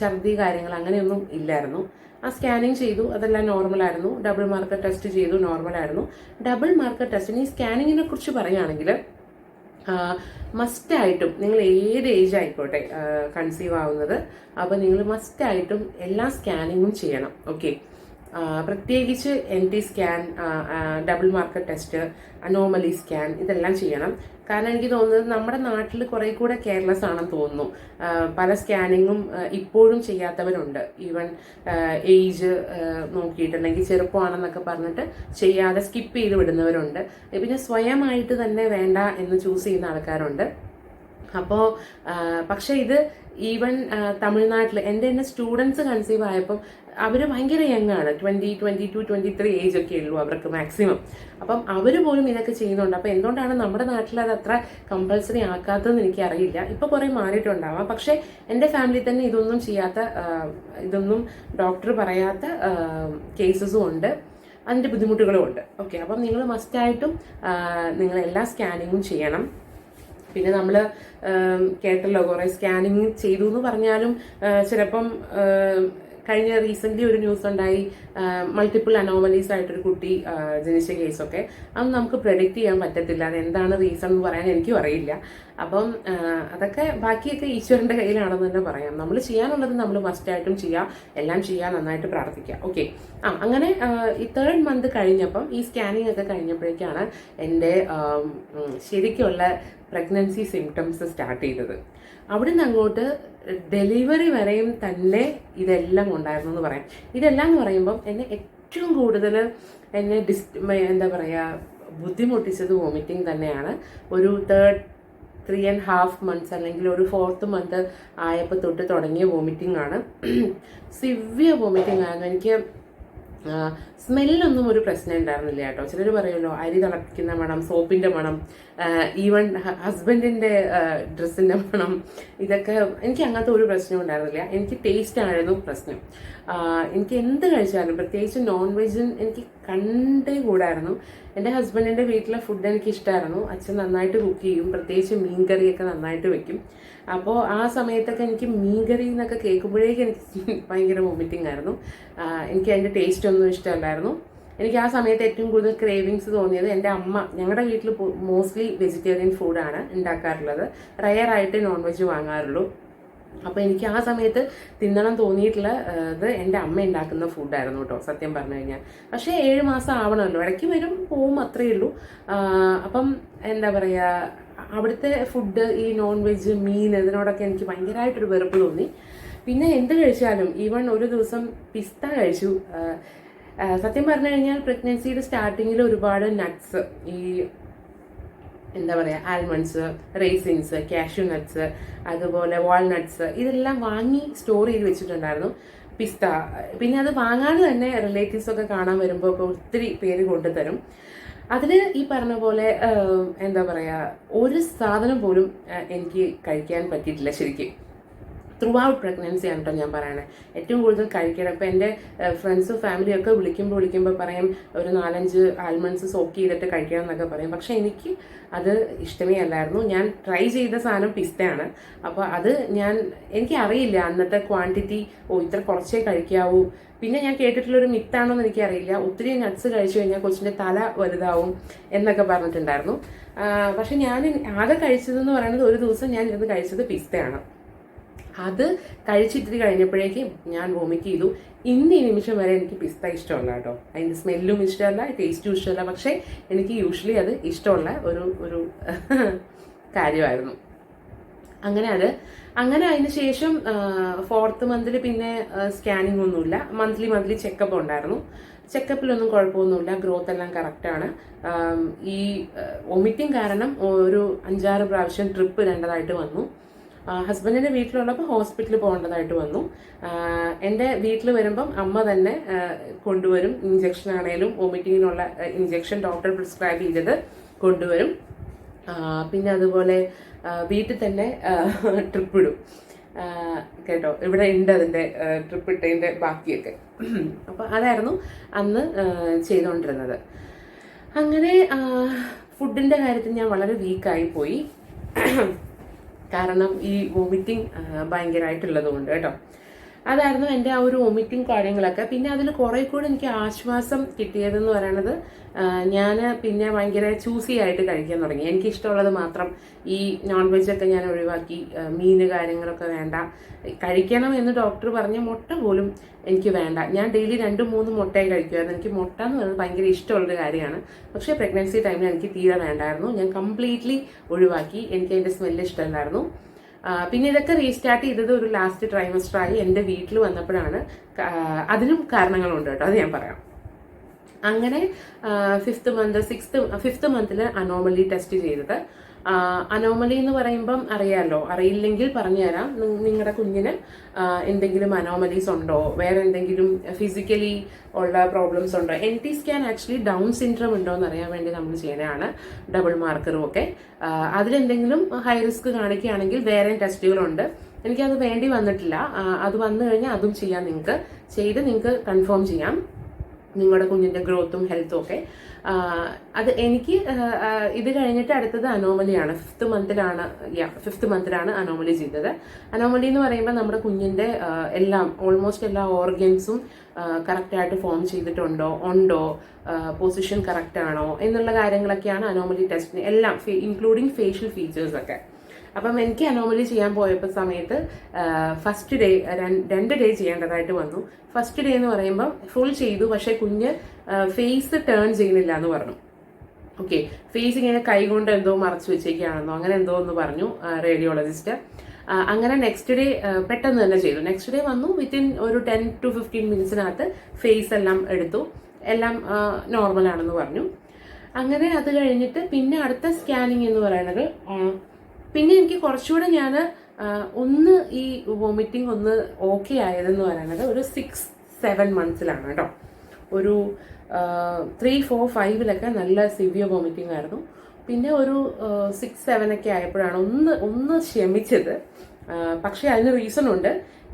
ഛർദി കാര്യങ്ങൾ അങ്ങനെയൊന്നും ഇല്ലായിരുന്നു. ആ സ്കാനിങ് ചെയ്തു, അതെല്ലാം നോർമലായിരുന്നു. ഡബിൾ മാർക്കർ ടെസ്റ്റ് ചെയ്തു, നോർമലായിരുന്നു. ഡബിൾ മാർക്കർ ടെസ്റ്റിന് ഈ സ്കാനിങ്ങിനെ കുറിച്ച് പറയുകയാണെങ്കിൽ മസ്റ്റായിട്ടും നിങ്ങൾ ഏത് ഏജ് ആയിക്കോട്ടെ കൺസീവ് ആവുന്നത്, അപ്പോൾ നിങ്ങൾ മസ്റ്റായിട്ടും എല്ലാ സ്കാനിങ്ങും ചെയ്യണം. ഓക്കെ, പ്രത്യേകിച്ച് NT scan, double marker test, anomaly scan, ഇതെല്ലാം ചെയ്യണം. കാരണം എനിക്ക് തോന്നുന്നത് നമ്മുടെ നാട്ടിൽ കുറേ കൂടെ കെയർലെസ് ആണെന്ന് തോന്നുന്നു. പല സ്കാനിങ്ങും ഇപ്പോഴും ചെയ്യാത്തവരുണ്ട്. ഈവൻ ഏജ് നോക്കിയിട്ടുണ്ടെങ്കിൽ ചെറുപ്പമാണെന്നൊക്കെ പറഞ്ഞിട്ട് ചെയ്യാതെ സ്കിപ്പ് ചെയ്ത് വിടുന്നവരുണ്ട്. പിന്നെ സ്വയമായിട്ട് തന്നെ വേണ്ട എന്ന് ചൂസ് ചെയ്യുന്ന ആൾക്കാരുണ്ട്. അപ്പോൾ പക്ഷെ ഇത് ഈവൻ തമിഴ്നാട്ടിൽ എൻ്റെ തന്നെ സ്റ്റുഡൻസ് കൺസീവ് ആയപ്പം അവർ ഭയങ്കര യങ് ആണ്, 20, 22, 23 ഏജ് ഒക്കെ ഉള്ളൂ അവർക്ക് മാക്സിമം. അപ്പം അവർ പോലും ഇതൊക്കെ ചെയ്യുന്നുണ്ട്. അപ്പം എന്തുകൊണ്ടാണ് നമ്മുടെ നാട്ടിൽ അത് അത്ര കമ്പൾസറി ആക്കാത്തതെന്ന് എനിക്കറിയില്ല. ഇപ്പോൾ കുറേ മാറിയിട്ടുണ്ടാവാം. പക്ഷേ എൻ്റെ ഫാമിലി തന്നെ ഇതൊന്നും ചെയ്യാത്ത, ഇതൊന്നും ഡോക്ടർ പറയാത്ത കേസസും ഉണ്ട്, അതിൻ്റെ ബുദ്ധിമുട്ടുകളും ഉണ്ട്. ഓക്കെ, അപ്പം നിങ്ങൾ മസ്റ്റായിട്ടും നിങ്ങൾ എല്ലാ സ്കാനിങ്ങും ചെയ്യണം. പിന്നെ നമ്മൾ കേട്ടല്ലോ കുറേ സ്കാനിങ് ചെയ്തു എന്ന് പറഞ്ഞാലും ചിലപ്പം കഴിഞ്ഞ റീസെൻ്റ്ലി ഒരു ന്യൂസ് ഉണ്ടായി, മൾട്ടിപ്പിൾ അനോമലീസ് ആയിട്ടൊരു കുട്ടി ജനിച്ച കേസൊക്കെ. അതൊന്നും നമുക്ക് പ്രെഡിക്റ്റ് ചെയ്യാൻ പറ്റത്തില്ല. അതെന്താണ് റീസൺ എന്ന് പറയാൻ എനിക്കും അറിയില്ല. അപ്പം അതൊക്കെ ബാക്കിയൊക്കെ ഈശ്വരൻ്റെ കയ്യിലാണെന്ന് തന്നെ പറയാം. നമ്മൾ ചെയ്യാനുള്ളത് നമ്മൾ മസ്റ്റായിട്ടും ചെയ്യുക, എല്ലാം ചെയ്യുക, നന്നായിട്ട് പ്രാർത്ഥിക്കുക. ഓക്കെ, അങ്ങനെ ഈ 3rd മന്ത് കഴിഞ്ഞപ്പം ഈ സ്കാനിങ് ഒക്കെ കഴിഞ്ഞപ്പോഴേക്കാണ് എൻ്റെ ശരിക്കുള്ള പ്രഗ്നൻസി സിംറ്റംസ് സ്റ്റാർട്ട് ചെയ്തത്. അവിടെ നിന്ന് അങ്ങോട്ട് ഡെലിവറി വരെയും തന്നെ ഇതെല്ലാം ഉണ്ടായിരുന്നു എന്ന് പറയാം. ഇതെല്ലാം എന്ന് പറയുമ്പം എന്നെ ഏറ്റവും കൂടുതൽ എന്നെ എന്താ പറയുക ബുദ്ധിമുട്ടിച്ചത് വോമിറ്റിംഗ് തന്നെയാണ്. ഒരു 3.5 മന്ത്സ് അല്ലെങ്കിൽ ഒരു 4th മന്ത് ആയപ്പോൾ തൊട്ട് തുടങ്ങിയ വോമിറ്റിംഗ് ആണ്. സിവിയർ വോമിറ്റിംഗ് ആയിരുന്നു. എനിക്ക് സ്മെല്ലൊന്നും ഒരു പ്രശ്നം ഉണ്ടായിരുന്നില്ല കേട്ടോ. ചിലർ പറയുമല്ലോ അരി തിളപ്പിക്കുന്ന മണം, സോപ്പിൻ്റെ മണം, ഈവൻ ഹസ്ബൻഡിൻ്റെ ഡ്രസ്സിൻ്റെ മണം, ഇതൊക്കെ എനിക്ക് അങ്ങനത്തെ ഒരു പ്രശ്നവും ഉണ്ടായിരുന്നില്ല. എനിക്ക് ടേസ്റ്റ് ആയിരുന്നു പ്രശ്നം. എനിക്ക് എന്ത് കഴിച്ചാലും, പ്രത്യേകിച്ച് നോൺ വെജും എനിക്ക് കണ്ടേ കൂടായിരുന്നു. എൻ്റെ ഹസ്ബൻഡിൻ്റെ വീട്ടിലെ ഫുഡ് എനിക്ക് ഇഷ്ടമായിരുന്നു. അച്ഛൻ നന്നായിട്ട് കുക്ക് ചെയ്യും, പ്രത്യേകിച്ച് മീൻകറിയൊക്കെ നന്നായിട്ട് വെക്കും. അപ്പോൾ ആ സമയത്തൊക്കെ എനിക്ക് മീൻകറി എന്നൊക്കെ കേൾക്കുമ്പോഴേക്കും എനിക്ക് ഭയങ്കര വോമിറ്റിംഗ് ആയിരുന്നു. എനിക്ക് അതിൻ്റെ ടേസ്റ്റ് ഒന്നും ഇഷ്ടമല്ലായിരുന്നു. എനിക്ക് ആ സമയത്ത് ഏറ്റവും കൂടുതൽ ക്രേവിങ്സ് തോന്നിയത് എൻ്റെ അമ്മ, ഞങ്ങളുടെ വീട്ടിൽ മോസ്റ്റ്ലി വെജിറ്റേറിയൻ ഫുഡാണ് ഉണ്ടാക്കാറുള്ളത്, റയറായിട്ട് നോൺ വെജ് വാങ്ങാറുള്ളൂ. അപ്പോൾ എനിക്ക് ആ സമയത്ത് തിന്നണം തോന്നിയിട്ടുള്ള ഇത് എൻ്റെ അമ്മ ഉണ്ടാക്കുന്ന ഫുഡായിരുന്നു കേട്ടോ, സത്യം പറഞ്ഞു കഴിഞ്ഞാൽ. പക്ഷേ 7 മാസം ആവണമല്ലോ, ഇടയ്ക്ക് വരും പോവും, അത്രയേ ഉള്ളൂ. അപ്പം എന്താ പറയുക, അവിടുത്തെ ഫുഡ്, ഈ നോൺ വെജ്, മീൻ, ഇതിനോടൊക്കെ എനിക്ക് ഭയങ്കരമായിട്ടൊരു വെറുപ്പ് തോന്നി. പിന്നെ എന്ത് കഴിച്ചാലും, ഈവൻ ഒരു ദിവസം പിസ്ത കഴിച്ചു. സത്യം പറഞ്ഞു കഴിഞ്ഞാൽ പ്രഗ്നൻസിയുടെ സ്റ്റാർട്ടിങ്ങിൽ ഒരുപാട് നട്ട്സ്, ഈ എന്താ പറയുക ആൽമണ്ട്സ്, റേസിൻസ്, കാഷ്യൂ നട്ട്സ്, അതുപോലെ വാൾനട്ട്സ്, ഇതെല്ലാം വാങ്ങി സ്റ്റോർ ചെയ്ത് വെച്ചിട്ടുണ്ടായിരുന്നു. പിസ്ത, പിന്നെ അത് വാങ്ങാതെ തന്നെ റിലേറ്റീവ്സൊക്കെ കാണാൻ വരുമ്പോൾ ഇപ്പോൾ ഒത്തിരി പേര് കൊണ്ടുതരും. അതിൽ ഈ പറഞ്ഞ പോലെ എന്താ പറയുക, ഒരു സാധനം പോലും എനിക്ക് കഴിക്കാൻ പറ്റിയിട്ടില്ല ശരിക്കും. ത്രൂ ഔട്ട് പ്രഗ്നൻസി ആണ് കേട്ടോ ഞാൻ പറയണേ. ഏറ്റവും കൂടുതൽ കഴിക്കണം. ഇപ്പം എൻ്റെ ഫ്രണ്ട്സും ഫാമിലിയൊക്കെ വിളിക്കുമ്പോൾ പറയും ഒരു 4-5 ആൽമണ്ട്സ് സോക്ക് ചെയ്തിട്ട് കഴിക്കണം എന്നൊക്കെ പറയും. പക്ഷെ എനിക്ക് അത് ഇഷ്ടമേ അല്ലായിരുന്നു. ഞാൻ ട്രൈ ചെയ്ത സാധനം പിസ്തയാണ്. അപ്പോൾ അത് എനിക്ക് അറിയില്ല അന്നത്തെ ക്വാണ്ടിറ്റി. ഇത്ര കുറച്ചേ കഴിക്കാവൂ. പിന്നെ ഞാൻ കേട്ടിട്ടുള്ളൊരു മിത്താണോ എന്ന് എനിക്കറിയില്ല, ഒത്തിരി നട്ട്സ് കഴിച്ചു കഴിഞ്ഞാൽ കൊച്ചിൻ്റെ തല വലുതാവും എന്നൊക്കെ പറഞ്ഞിട്ടുണ്ടായിരുന്നു. പക്ഷെ ഞാൻ ആകെ കഴിച്ചതെന്ന് പറയുന്നത് ഒരു ദിവസം ഞാൻ ഇരുന്ന് കഴിച്ചത് പിസ്തയാണ്. അത് കഴിച്ചിട്ട് കഴിഞ്ഞപ്പോഴേക്കും ഞാൻ വോമിറ്റ് ചെയ്തു. ഇന്ന് ഈ നിമിഷം വരെ എനിക്ക് പിസ്ത ഇഷ്ടമല്ല കേട്ടോ. അതിൻ്റെ സ്മെല്ലും ഇഷ്ടമല്ല, ടേസ്റ്റും ഇഷ്ടമല്ല. പക്ഷേ എനിക്ക് യൂഷ്വലി അത് ഇഷ്ടമുള്ള ഒരു കാര്യമായിരുന്നു. അങ്ങനെ അതിന് ശേഷം 4th മന്തിൽ പിന്നെ സ്കാനിങ് ഒന്നുമില്ല. മന്ത്ലി ചെക്കപ്പ് ഉണ്ടായിരുന്നു. ചെക്കപ്പിലൊന്നും കുഴപ്പമൊന്നുമില്ല, ഗ്രോത്ത് എല്ലാം കറക്റ്റാണ്. ഈ വോമിറ്റിംഗ് കാരണം ഒരു 5-6 പ്രാവശ്യം ട്രിപ്പ് ഇടേണ്ടതായിട്ട് വന്നു. ഹസ്ബൻഡിൻ്റെ വീട്ടിലുള്ളപ്പോൾ ഹോസ്പിറ്റലിൽ പോകേണ്ടതായിട്ട് വന്നു. എൻ്റെ വീട്ടിൽ വരുമ്പം അമ്മ തന്നെ കൊണ്ടുവരും. ഇഞ്ചക്ഷൻ ആണെങ്കിലും വോമിറ്റിങ്ങിനുള്ള ഇഞ്ചക്ഷൻ ഡോക്ടർ പ്രിസ്ക്രൈബ് ചെയ്തത് കൊണ്ടുവരും. പിന്നെ അതുപോലെ വീട്ടിൽ തന്നെ ട്രിപ്പ് ഇടും കേട്ടോ. ഇവിടെ ഉണ്ട് അതിൻ്റെ ട്രിപ്പ് ഇട്ടതിൻ്റെ ബാക്കിയൊക്കെ. അപ്പോൾ അതായിരുന്നു അന്ന് ചെയ്തുകൊണ്ടിരുന്നത്. അങ്ങനെ ഫുഡിൻ്റെ കാര്യത്തിൽ ഞാൻ വളരെ വീക്കായി പോയി. കാരണം ഈ വോമിറ്റിംഗ് ഭയങ്കരമായിട്ടുള്ളത് കൊണ്ട് കേട്ടോ. അതായിരുന്നു എൻ്റെ ആ ഒരു വോമിറ്റിംഗ് കാര്യങ്ങളൊക്കെ. പിന്നെ അതിൽ കുറേ കൂടെ എനിക്ക് ആശ്വാസം കിട്ടിയതെന്ന് പറയണത്, ഞാൻ പിന്നെ ഭയങ്കര ചൂസി ആയിട്ട് കഴിക്കാൻ തുടങ്ങി. എനിക്കിഷ്ടമുള്ളത് മാത്രം. ഈ നോൺ വെജൊക്കെ ഞാൻ ഒഴിവാക്കി. മീൻ കാര്യങ്ങളൊക്കെ വേണ്ട. കഴിക്കണം എന്ന് ഡോക്ടർ പറഞ്ഞ മുട്ട പോലും എനിക്ക് വേണ്ട. ഞാൻ ഡെയിലി 2-3 മുട്ടയെ കഴിക്കുമായിരുന്നു. എനിക്ക് മുട്ട എന്ന് പറയുന്നത് ഭയങ്കര ഇഷ്ടമുള്ളൊരു കാര്യമാണ്. പക്ഷേ പ്രഗ്നൻസി ടൈമിൽ എനിക്ക് തീരെ വേണ്ടായിരുന്നു. ഞാൻ കംപ്ലീറ്റ്ലി ഒഴിവാക്കി. എനിക്ക് അതിൻ്റെ സ്മെല്ല് ഇഷ്ടമല്ലായിരുന്നു. പിന്നെ ഇതൊക്കെ റീസ്റ്റാർട്ട് ചെയ്തത് ഒരു ലാസ്റ്റ് ട്രൈമസ്റ്ററായി എൻ്റെ വീട്ടിൽ വന്നപ്പോഴാണ്. അതിനും കാരണങ്ങളുണ്ട് കേട്ടോ, അത് ഞാൻ പറയാം. അങ്ങനെ 5th മന്തിൽ അനോമലി ടെസ്റ്റ് ചെയ്തത്. അനോമലി എന്ന് പറയുമ്പം അറിയാമല്ലോ, അറിയില്ലെങ്കിൽ പറഞ്ഞുതരാം. നിങ്ങളുടെ കുഞ്ഞിന് എന്തെങ്കിലും അനോമലീസ് ഉണ്ടോ, വേറെ എന്തെങ്കിലും ഫിസിക്കലി ഉള്ള പ്രോബ്ലംസ് ഉണ്ടോ. NT scan actually down syndrome ഉണ്ടോ എന്ന് അറിയാൻ വേണ്ടി നമ്മൾ ചെയ്യുന്നതാണ്, ഡബിൾ മാർക്കറും ഒക്കെ. അതിലെന്തെങ്കിലും ഹൈ റിസ്ക് കാണിക്കുകയാണെങ്കിൽ വേറെ ടെസ്റ്റുകളുണ്ട്. എനിക്കത് വേണ്ടി വന്നിട്ടില്ല. അത് വന്നു കഴിഞ്ഞാൽ അതും ചെയ്യാം. നിങ്ങൾക്ക് കൺഫേം ചെയ്യാം നിങ്ങളുടെ കുഞ്ഞിൻ്റെ ഗ്രോത്തും ഹെൽത്തും ഒക്കെ. അത് എനിക്ക് ഇത് കഴിഞ്ഞിട്ട് അടുത്തത് അനോമലിയാണ്. 5th മന്തിലാണ് അനോമലി ചെയ്തത്. അനോമലി എന്ന് പറയുമ്പോൾ നമ്മുടെ കുഞ്ഞിൻ്റെ ഓൾമോസ്റ്റ് എല്ലാ ഓർഗൻസും കറക്റ്റായിട്ട് ഫോം ചെയ്തിട്ടുണ്ടോ, പൊസിഷൻ കറക്റ്റ് ആണോ എന്നുള്ള കാര്യങ്ങളൊക്കെയാണ് അനോമലി ടെസ്റ്റിന് എല്ലാം, ഇൻക്ലൂഡിങ് ഫേഷ്യൽ ഫീച്ചേഴ്സൊക്കെ. അപ്പം എനിക്ക് അനോമലി ചെയ്യാൻ പോയപ്പോൾ സമയത്ത് ഫസ്റ്റ് ഡേ 2 ഡേ ചെയ്യേണ്ടതായിട്ട് വന്നു. ഫസ്റ്റ് ഡേ എന്ന് പറയുമ്പോൾ ഫുൾ ചെയ്തു. പക്ഷേ കുഞ്ഞ് ഫേസ് ടേൺ ചെയ്യുന്നില്ല എന്ന് പറഞ്ഞു. ഓക്കെ, ഫേസ് ഇങ്ങനെ കൈകൊണ്ട് എന്തോ മറച്ചു വെച്ചേക്കാണെന്നോ അങ്ങനെ എന്തോ എന്ന് പറഞ്ഞു റേഡിയോളജിസ്റ്റ്. അങ്ങനെ നെക്സ്റ്റ് ഡേ പെട്ടെന്ന് തന്നെ ചെയ്തു. നെക്സ്റ്റ് ഡേ വന്നു. വിത്തിൻ ഒരു 10 to 15 മിനിറ്റ്സിനകത്ത് ഫേസ് എല്ലാം എടുത്തു. എല്ലാം നോർമലാണെന്ന് പറഞ്ഞു. അങ്ങനെ അത് കഴിഞ്ഞിട്ട് പിന്നെ അടുത്ത സ്കാനിങ് എന്ന് പറയുന്നത്, പിന്നെ എനിക്ക് കുറച്ചുകൂടെ ഞാൻ ഈ വോമിറ്റിംഗ് ഓക്കെ ആയതെന്ന് പറയുന്നത് ഒരു 6-7 മന്ത്സിലാണ് കേട്ടോ. ഒരു 3, 4, 5 നല്ല സിവിയർ വോമിറ്റിംഗ് ആയിരുന്നു. പിന്നെ ഒരു 6-7 ഒക്കെ ആയപ്പോഴാണ് ഒന്ന് ക്ഷമിച്ചത്. പക്ഷേ അതിന് റീസൺ ഉണ്ട്.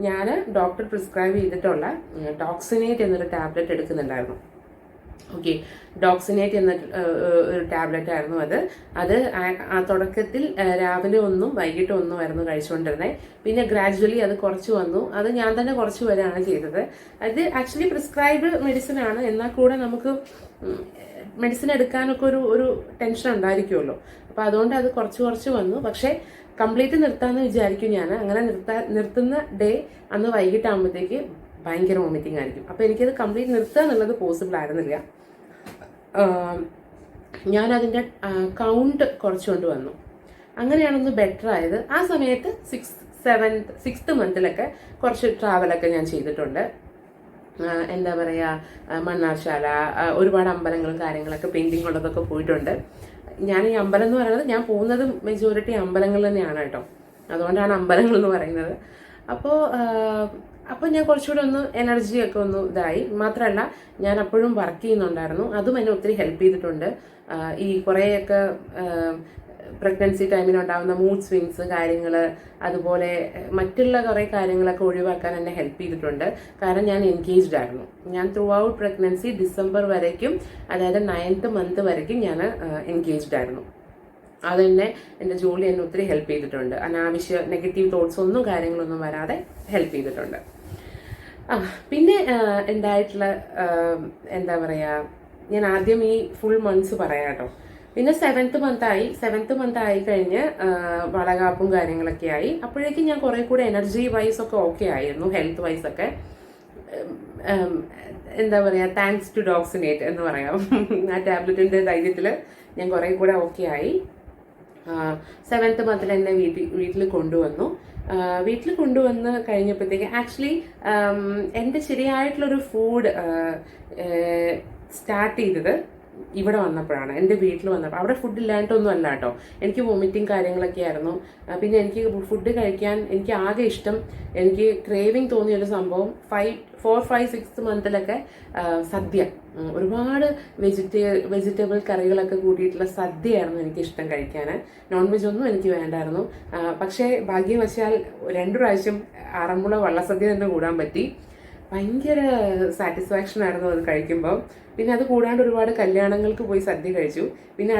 ഞാൻ ഡോക്ടർ പ്രിസ്ക്രൈബ് ചെയ്തിട്ടുള്ള ടോക്സിനേറ്റ് എന്നൊരു ടാബ്ലറ്റ് എടുക്കുന്നുണ്ടായിരുന്നു. ഓക്കെ, ഡോക്സിനേറ്റ് എന്ന ഒരു ടാബ്ലറ്റ് ആയിരുന്നു അത് ആ തുടക്കത്തിൽ രാവിലെ 1 വൈകിട്ട് 1 ആയിരുന്നു കഴിച്ചുകൊണ്ടിരുന്നത്. പിന്നെ ഗ്രാജുവലി അത് കുറച്ച് വന്നു. അത് ഞാൻ തന്നെ കുറച്ച് വരെയാണ് ചെയ്തത്. അത് ആക്ച്വലി പ്രിസ്ക്രൈബ് മെഡിസിൻ ആണ്. എന്നാൽ കൂടെ നമുക്ക് മെഡിസിൻ എടുക്കാനൊക്കെ ഒരു ടെൻഷൻ ഉണ്ടായിരിക്കുമല്ലോ. അപ്പോൾ അതുകൊണ്ട് അത് കുറച്ച് വന്നു. പക്ഷേ കംപ്ലീറ്റ് നിർത്താമെന്ന് വിചാരിക്കും ഞാൻ. അങ്ങനെ നിർത്തുന്ന ഡേ അന്ന് വൈകിട്ടാകുമ്പോഴത്തേക്ക് ഭയങ്കര വോമിറ്റിംഗ് ആയിരിക്കും. അപ്പോൾ എനിക്കത് കംപ്ലീറ്റ് നിർത്തുക എന്നുള്ളത് പോസിബിൾ ആയിരുന്നില്ല. ഞാനതിൻ്റെ കൗണ്ട് കുറച്ചുകൊണ്ട് വന്നു. അങ്ങനെയാണൊന്ന് ബെറ്റർ ആയത്. ആ സമയത്ത് 6th മന്തിലൊക്കെ കുറച്ച് ട്രാവലൊക്കെ ഞാൻ ചെയ്തിട്ടുണ്ട്. എന്താ പറയുക, മണ്ണാർശാല, ഒരുപാട് അമ്പലങ്ങളും കാര്യങ്ങളൊക്കെ പെയിൻറ്റിങ് ഉള്ളതൊക്കെ പോയിട്ടുണ്ട്. ഞാൻ ഈ അമ്പലം എന്ന് പറയുന്നത്, ഞാൻ പോകുന്നത് മെജോറിറ്റി അമ്പലങ്ങൾ തന്നെയാണ് കേട്ടോ. അതുകൊണ്ടാണ് അമ്പലങ്ങൾ എന്ന് പറയുന്നത്. അപ്പോൾ ഞാൻ കുറച്ചുകൂടെ എനർജിയൊക്കെ ഇതായി. മാത്രമല്ല ഞാൻ അപ്പോഴും വർക്ക് ചെയ്യുന്നുണ്ടായിരുന്നു. അതും എന്നെ ഒത്തിരി ഹെൽപ്പ് ചെയ്തിട്ടുണ്ട്. ഈ കുറേയൊക്കെ പ്രഗ്നൻസി ടൈമിലുണ്ടാകുന്ന മൂഡ് സ്വിങ്സ് കാര്യങ്ങൾ, അതുപോലെ മറ്റുള്ള കുറേ കാര്യങ്ങളൊക്കെ ഒഴിവാക്കാൻ എന്നെ ഹെൽപ്പ് ചെയ്തിട്ടുണ്ട്. കാരണം ഞാൻ എൻഗേജ്ഡ് ആയിരുന്നു. ഞാൻ ത്രൂ ഔട്ട് പ്രഗ്നൻസി ഡിസംബർ വരയ്ക്കും, അതായത് 9th month വരയ്ക്കും ഞാൻ എൻഗേജ്ഡ് ആയിരുന്നു. അതെന്നെ എൻ്റെ ജോലി എന്നെ ഒത്തിരി ഹെൽപ്പ് ചെയ്തിട്ടുണ്ട്. അനാവശ്യ നെഗറ്റീവ് തോട്ട്സ് ഒന്നും കാര്യങ്ങളൊന്നും വരാതെ ഹെൽപ്പ് ചെയ്തിട്ടുണ്ട്. പിന്നെ ഉണ്ടായിട്ടുള്ള എന്താ പറയുക, ഞാൻ ആദ്യം ഈ ഫുൾ മന്ത്സ് പറയാം കേട്ടോ. പിന്നെ 7th month ആയി കഴിഞ്ഞ് വളകാപ്പും കാര്യങ്ങളൊക്കെ ആയി. അപ്പോഴേക്കും ഞാൻ കുറെ കൂടെ എനർജി വൈസ് ഒക്കെ ഓക്കെ ആയിരുന്നു, ഹെൽത്ത് വൈസ് ഒക്കെ. എന്താ പറയുക, താങ്ക്സ് ടു ഡോക്സിനേറ്റ് എന്ന് പറയാം. ആ ടാബ്ലറ്റിൻ്റെ ധൈര്യത്തിൽ ഞാൻ കുറെ കൂടെ ഓക്കെ ആയി. 7th month എന്നെ വീട്ടിൽ കൊണ്ടുവന്നു. വീട്ടിൽ കൊണ്ടുവന്ന് കഴിഞ്ഞപ്പോഴത്തേക്ക് ആക്ച്വലി എൻ്റെ ശരിയായിട്ടുള്ളൊരു ഫുഡ് സ്റ്റാർട്ട് ചെയ്തത് ഇവിടെ വന്നപ്പോഴാണ്, എൻ്റെ വീട്ടിൽ വന്നപ്പോൾ. അവിടെ ഫുഡ് ഇല്ലായിട്ടൊന്നും അല്ല കേട്ടോ, എനിക്ക് വോമിറ്റിങ് കാര്യങ്ങളൊക്കെ ആയിരുന്നു. പിന്നെ എനിക്ക് ഫുഡ് കഴിക്കാൻ എനിക്ക് ആകെ ഇഷ്ടം, എനിക്ക് ക്രേവിങ് തോന്നിയൊരു സംഭവം 4, 5, 6th monthലൊക്കെ സദ്യ, ഒരുപാട് വെജിറ്റബിൾ കറികളൊക്കെ കൂട്ടിയിട്ടുള്ള സദ്യയായിരുന്നു എനിക്കിഷ്ടം കഴിക്കാൻ. നോൺ വെജ് ഒന്നും എനിക്ക് വേണ്ടായിരുന്നു. പക്ഷേ ഭാഗ്യവശാൽ 2 പ്രാവശ്യം ആറന്മുള വള്ളസദ്യ തന്നെ കൂടാൻ പറ്റി. ഭയങ്കര സാറ്റിസ്ഫാക്ഷൻ ആയിരുന്നു അത് കഴിക്കുമ്പോൾ. പിന്നെ അത് കൂടാണ്ട് ഒരുപാട് കല്യാണങ്ങൾക്ക് പോയി സദ്യ കഴിച്ചു. പിന്നെ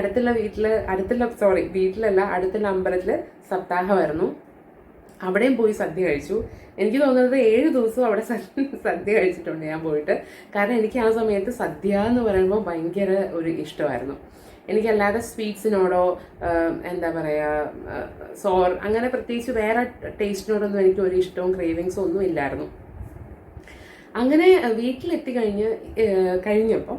വീട്ടിലല്ല, അടുത്തുള്ള അമ്പലത്തിൽ സപ്താഹമായിരുന്നു, അവിടെയും പോയി സദ്യ കഴിച്ചു. എനിക്ക് തോന്നുന്നത് 7 ദിവസവും അവിടെ സദ്യ കഴിച്ചിട്ടുണ്ട് ഞാൻ പോയിട്ട്. കാരണം എനിക്ക് ആ സമയത്ത് സദ്യ എന്ന് പറയുമ്പോൾ ഭയങ്കര ഒരു ഇഷ്ടമായിരുന്നു. എനിക്കല്ലാതെ സ്വീറ്റ്സിനോടോ എന്താ പറയുക അങ്ങനെ പ്രത്യേകിച്ച് വേറെ ടേസ്റ്റിനോടൊന്നും എനിക്ക് ഒരു ഇഷ്ടവും ക്രേവിങ്സും ഒന്നും ഇല്ലായിരുന്നു. അങ്ങനെ വീട്ടിലെത്തി കഴിഞ്ഞപ്പം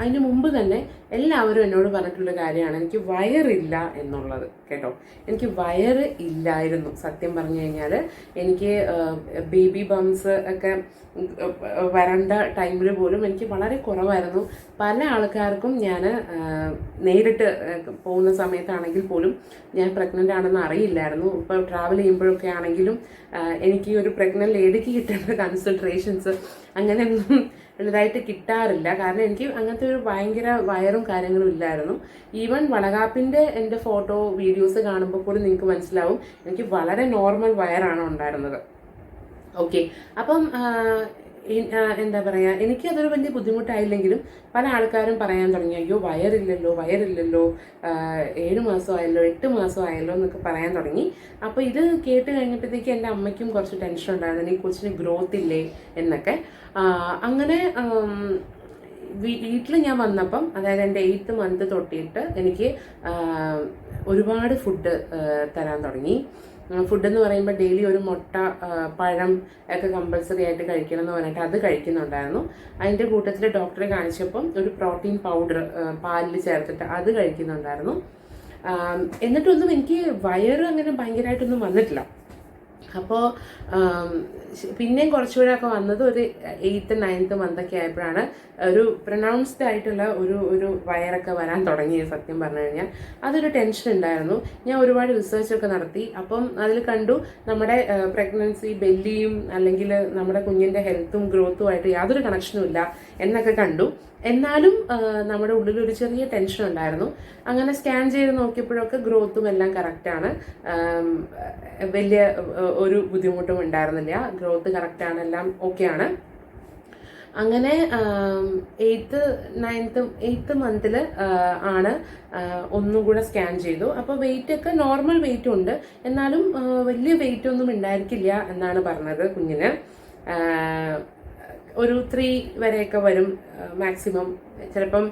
അതിന് മുമ്പ് തന്നെ എല്ലാവരും എന്നോട് പറഞ്ഞിട്ടുള്ള കാര്യമാണ് എനിക്ക് വയറില്ല എന്നുള്ളത് കേട്ടോ. എനിക്ക് വയറ് ഇല്ലായിരുന്നു സത്യം പറഞ്ഞു കഴിഞ്ഞാൽ. എനിക്ക് ബേബി ബംസ് ഒക്കെ വരേണ്ട ടൈമിൽ പോലും എനിക്ക് വളരെ കുറവായിരുന്നു. പല ആൾക്കാർക്കും ഞാൻ നേരിട്ട് പോകുന്ന സമയത്താണെങ്കിൽ പോലും ഞാൻ പ്രഗ്നൻ്റ് ആണെന്ന് അറിയില്ലായിരുന്നു. ഇപ്പോൾ ട്രാവൽ ചെയ്യുമ്പോഴൊക്കെ ആണെങ്കിലും എനിക്ക് ഒരു പ്രഗ്നൻ്റ് ലേഡിക്ക് കിട്ടേണ്ട കൺസൾട്ടേഷൻസ് അങ്ങനെയൊന്നും വലുതായിട്ട് കിട്ടാറില്ല. കാരണം എനിക്ക് അങ്ങനത്തെ ഒരു ഭയങ്കര വയറും കാര്യങ്ങളും ഇല്ലായിരുന്നു. ഈവൻ വളകാപ്പിൻ്റെ എൻ്റെ ഫോട്ടോ വീഡിയോസ് കാണുമ്പോൾ പോലും നിങ്ങൾക്ക് മനസ്സിലാവും എനിക്ക് വളരെ നോർമൽ വയറാണ് ഉണ്ടായിരുന്നത്. ഓക്കെ, അപ്പം എന്താ പറയുക, എനിക്കതൊരു വലിയ ബുദ്ധിമുട്ടായില്ലെങ്കിലും പല ആൾക്കാരും പറയാൻ തുടങ്ങി, അയ്യോ വയറില്ലല്ലോ 7 മാസമായല്ലോ 8 മാസമായല്ലോ എന്നൊക്കെ പറയാൻ തുടങ്ങി. അപ്പോൾ ഇത് കേട്ട് കഴിഞ്ഞപ്പോഴത്തേക്ക് എൻ്റെ അമ്മയ്ക്കും കുറച്ച് ടെൻഷൻ ഉണ്ടായിരുന്നു, ഈ കൊച്ചിന് ഗ്രോത്ത് ഇല്ലേ എന്നൊക്കെ. അങ്ങനെ വീട്ടിൽ ഞാൻ വന്നപ്പം, അതായത് എൻ്റെ 8th month തൊട്ടിട്ട് എനിക്ക് ഒരുപാട് ഫുഡ് തരാൻ തുടങ്ങി. ഫുഡ് എന്ന് പറയുമ്പോൾ ഡെയിലി ഒരു മുട്ട, പഴം ഒക്കെ കമ്പൽസറി ആയിട്ട് കഴിക്കണം എന്ന് പറഞ്ഞിട്ട് അത് കഴിക്കുന്നുണ്ടായിരുന്നു. അതിൻ്റെ കൂട്ടത്തിൽ ഡോക്ടറെ കാണിച്ചപ്പം ഒരു പ്രോട്ടീൻ പൗഡർ പാലിൽ ചേർത്തിട്ട് അത് കഴിക്കുന്നുണ്ടായിരുന്നു. എന്നിട്ടൊന്നും എനിക്ക് വയറ് അങ്ങനെ ഭയങ്കരമായിട്ടൊന്നും വന്നിട്ടില്ല. അപ്പോൾ പിന്നെയും കുറച്ചുകൂടെ ഒക്കെ വന്നത് ഒരു 8th 9th month ഒക്കെ ആയപ്പോഴാണ് ഒരു പ്രൊനൗൺസ്ഡ് ആയിട്ടുള്ള ഒരു വയറൊക്കെ വരാൻ തുടങ്ങിയത്. സത്യം പറഞ്ഞു കഴിഞ്ഞാൽ അതൊരു ടെൻഷൻ ഉണ്ടായിരുന്നു. ഞാൻ ഒരുപാട് റിസർച്ചൊക്കെ നടത്തി. അപ്പം അതിൽ കണ്ടു നമ്മുടെ പ്രഗ്നൻസി ബെല്ലിയും അല്ലെങ്കിൽ നമ്മുടെ കുഞ്ഞിൻ്റെ ഹെൽത്തും ഗ്രോത്തുമായിട്ട് യാതൊരു കണക്ഷനും ഇല്ല എന്നൊക്കെ കണ്ടു. എന്നാലും നമ്മുടെ ഉള്ളിലൊരു ചെറിയ ടെൻഷൻ ഉണ്ടായിരുന്നു. അങ്ങനെ സ്കാൻ ചെയ്ത് നോക്കിയപ്പോഴൊക്കെ ഗ്രോത്തും എല്ലാം കറക്റ്റാണ്, വലിയ ഒരു ബുദ്ധിമുട്ടും ഉണ്ടായിരുന്നില്ല, ഗ്രോത്ത് കറക്റ്റാണ്, എല്ലാം ഓക്കെയാണ്. അങ്ങനെ 8th month ആണ് ഒന്നും കൂടെ സ്കാൻ ചെയ്തു. അപ്പോൾ വെയിറ്റ് ഒക്കെ നോർമൽ വെയിറ്റും ഉണ്ട്, എന്നാലും വലിയ വെയിറ്റ് ഒന്നും ഉണ്ടായിരിക്കില്ല എന്നാണ് പറഞ്ഞത് കുഞ്ഞിന്. ഒരു 3 വരെയൊക്കെ വരും മാക്സിമം, ചിലപ്പം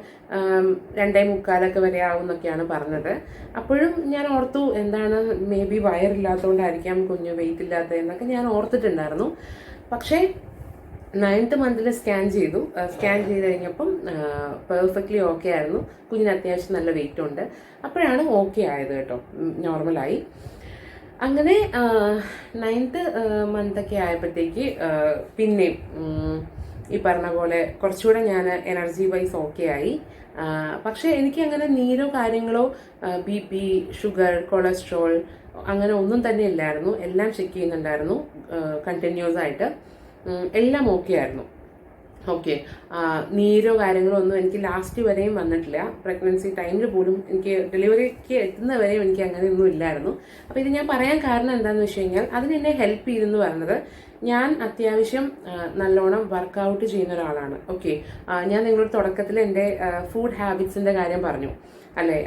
2.25 വരെ ആവും എന്നൊക്കെയാണ് പറഞ്ഞത്. അപ്പോഴും ഞാൻ ഓർത്തു എന്താണ് മേ ബി വയറില്ലാത്തതുകൊണ്ടായിരിക്കാം കുഞ്ഞ് വെയിറ്റ് ഇല്ലാത്തത് എന്നൊക്കെ ഞാൻ ഓർത്തിട്ടുണ്ടായിരുന്നു. പക്ഷേ 9th month സ്കാൻ ചെയ്തു. സ്കാൻ ചെയ്ത് കഴിഞ്ഞപ്പം പെർഫെക്റ്റ്ലി ഓക്കെ ആയിരുന്നു. കുഞ്ഞിന് അത്യാവശ്യം നല്ല വെയിറ്റ് ഉണ്ട്. അപ്പോഴാണ് ഓക്കെ ആയത് കേട്ടോ, നോർമലായി. അങ്ങനെ 9th month ഒക്കെ ആയപ്പോഴത്തേക്ക് പിന്നെയും ഈ പറഞ്ഞ പോലെ കുറച്ചുകൂടെ ഞാൻ എനർജി വൈസ് ഓക്കെ ആയി. പക്ഷേ എനിക്ക് അങ്ങനെ നീരോ കാര്യങ്ങളോ BP, ഷുഗർ, കൊളസ്ട്രോൾ അങ്ങനെ ഒന്നും തന്നെ ഇല്ലായിരുന്നു. എല്ലാം ചെക്ക് ചെയ്യുന്നുണ്ടായിരുന്നു കണ്ടിന്യൂസ് ആയിട്ട്, എല്ലാം ഓക്കെ ആയിരുന്നു. ഓക്കെ. നീരോ കാര്യങ്ങളോ ഒന്നും എനിക്ക് ലാസ്റ്റ് വരെയും വന്നിട്ടില്ല. പ്രഗ്നൻസി ടൈമിൽ പോലും എനിക്ക് ഡെലിവറിക്ക് എത്തുന്ന വരെയും എനിക്ക് അങ്ങനെയൊന്നും ഇല്ലായിരുന്നു. അപ്പോൾ ഇത് ഞാൻ പറയാൻ കാരണം എന്താണെന്ന് വെച്ച് കഴിഞ്ഞാൽ അതിനെന്നെ ഹെൽപ്പ് ചെയ്തെന്ന് പറഞ്ഞത് ഞാൻ അത്യാവശ്യം നല്ലോണം വർക്കൗട്ട് ചെയ്യുന്ന ഒരാളാണ്. ഓക്കെ. ഞാൻ നിങ്ങളോട് തുടക്കത്തിൽ എൻ്റെ ഫുഡ് ഹാബിറ്റ്സിൻ്റെ കാര്യം പറഞ്ഞു അല്ലേ,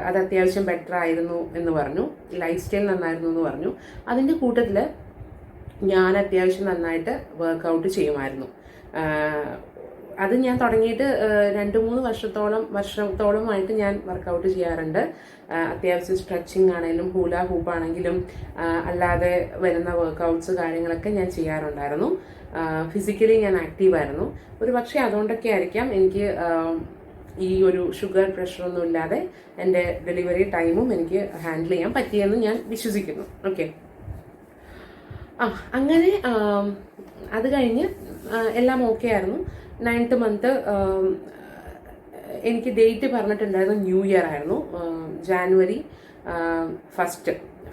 അത് അത്യാവശ്യം ബെറ്റർ ആയിരുന്നു എന്ന് പറഞ്ഞു, ലൈഫ് സ്റ്റൈൽ നന്നായിരുന്നു എന്ന് പറഞ്ഞു. അതിൻ്റെ കൂട്ടത്തിൽ ഞാൻ അത്യാവശ്യം നന്നായിട്ട് വർക്കൗട്ട് ചെയ്യുമായിരുന്നു. അത് ഞാൻ തുടങ്ങിയിട്ട് 2-3 വർഷത്തോളമായിട്ട് ഞാൻ വർക്കൗട്ട് ചെയ്യാറുണ്ട്. അത്യാവശ്യം സ്ട്രെച്ചിങ് ആണെങ്കിലും ഹൂല ഹൂപ്പ് ആണെങ്കിലും അല്ലാതെ വരുന്ന വർക്കൗട്ട്സ് കാര്യങ്ങളൊക്കെ ഞാൻ ചെയ്യാറുണ്ടായിരുന്നു. ഫിസിക്കലി ഞാൻ ആക്റ്റീവായിരുന്നു. ഒരു പക്ഷേ അതുകൊണ്ടൊക്കെ ആയിരിക്കാം എനിക്ക് ഈ ഒരു ഷുഗർ പ്രഷറൊന്നും ഇല്ലാതെ എൻ്റെ ഡെലിവറി ടൈമും എനിക്ക് ഹാൻഡിൽ ചെയ്യാൻ പറ്റിയെന്ന് ഞാൻ വിശ്വസിക്കുന്നു. ഓക്കെ. അങ്ങനെ അത് കഴിഞ്ഞ് എല്ലാം ഓക്കെ ആയിരുന്നു. 9th മന്ത് എനിക്ക് ഡേറ്റ് പറഞ്ഞിട്ടുണ്ടായിരുന്നു ന്യൂ ഇയർ ആയിരുന്നു. ജാനുവരി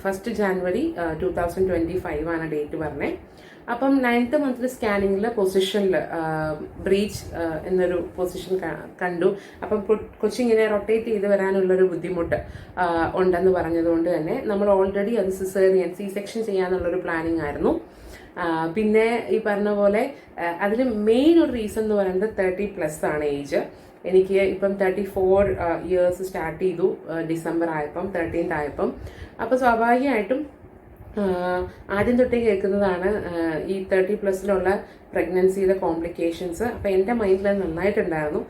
1 ജാനുവരി 2025 ആണ് ഡേറ്റ് പറഞ്ഞത്. അപ്പം 9th മന്തിൽ സ്കാനിങ്ങിൽ പൊസിഷനിൽ ബ്രീച്ച് എന്നൊരു പൊസിഷൻ കണ്ടു. അപ്പം കൊച്ചിങ്ങനെ റൊട്ടേറ്റ് ചെയ്ത് വരാനുള്ളൊരു ബുദ്ധിമുട്ട് ഉണ്ടെന്ന് പറഞ്ഞതുകൊണ്ട് തന്നെ നമ്മൾ ഓൾറെഡി അത് സിസേറിയൻ C-സെക്ഷൻ ചെയ്യാന്നുള്ളൊരു പ്ലാനിങ് ആയിരുന്നു. പിന്നെ ഈ പറഞ്ഞ പോലെ അതിൽ മെയിൻ ഒരു റീസൺ എന്ന് പറയുന്നത് 30+ ആണ് ഏജ്. എനിക്ക് ഇപ്പം 34 ഇയേഴ്സ് സ്റ്റാർട്ട് ചെയ്തു ഡിസംബർ ആയപ്പം 13th ആയപ്പം. അപ്പോൾ സ്വാഭാവികമായിട്ടും ആദ്യം തൊട്ടേ കേൾക്കുന്നതാണ് ഈ 30+ലുള്ള പ്രഗ്നൻസിയുടെ കോംപ്ലിക്കേഷൻസ്. അപ്പോൾ എൻ്റെ മൈൻഡിൽ അത് നന്നായിട്ടുണ്ടായിരുന്നു.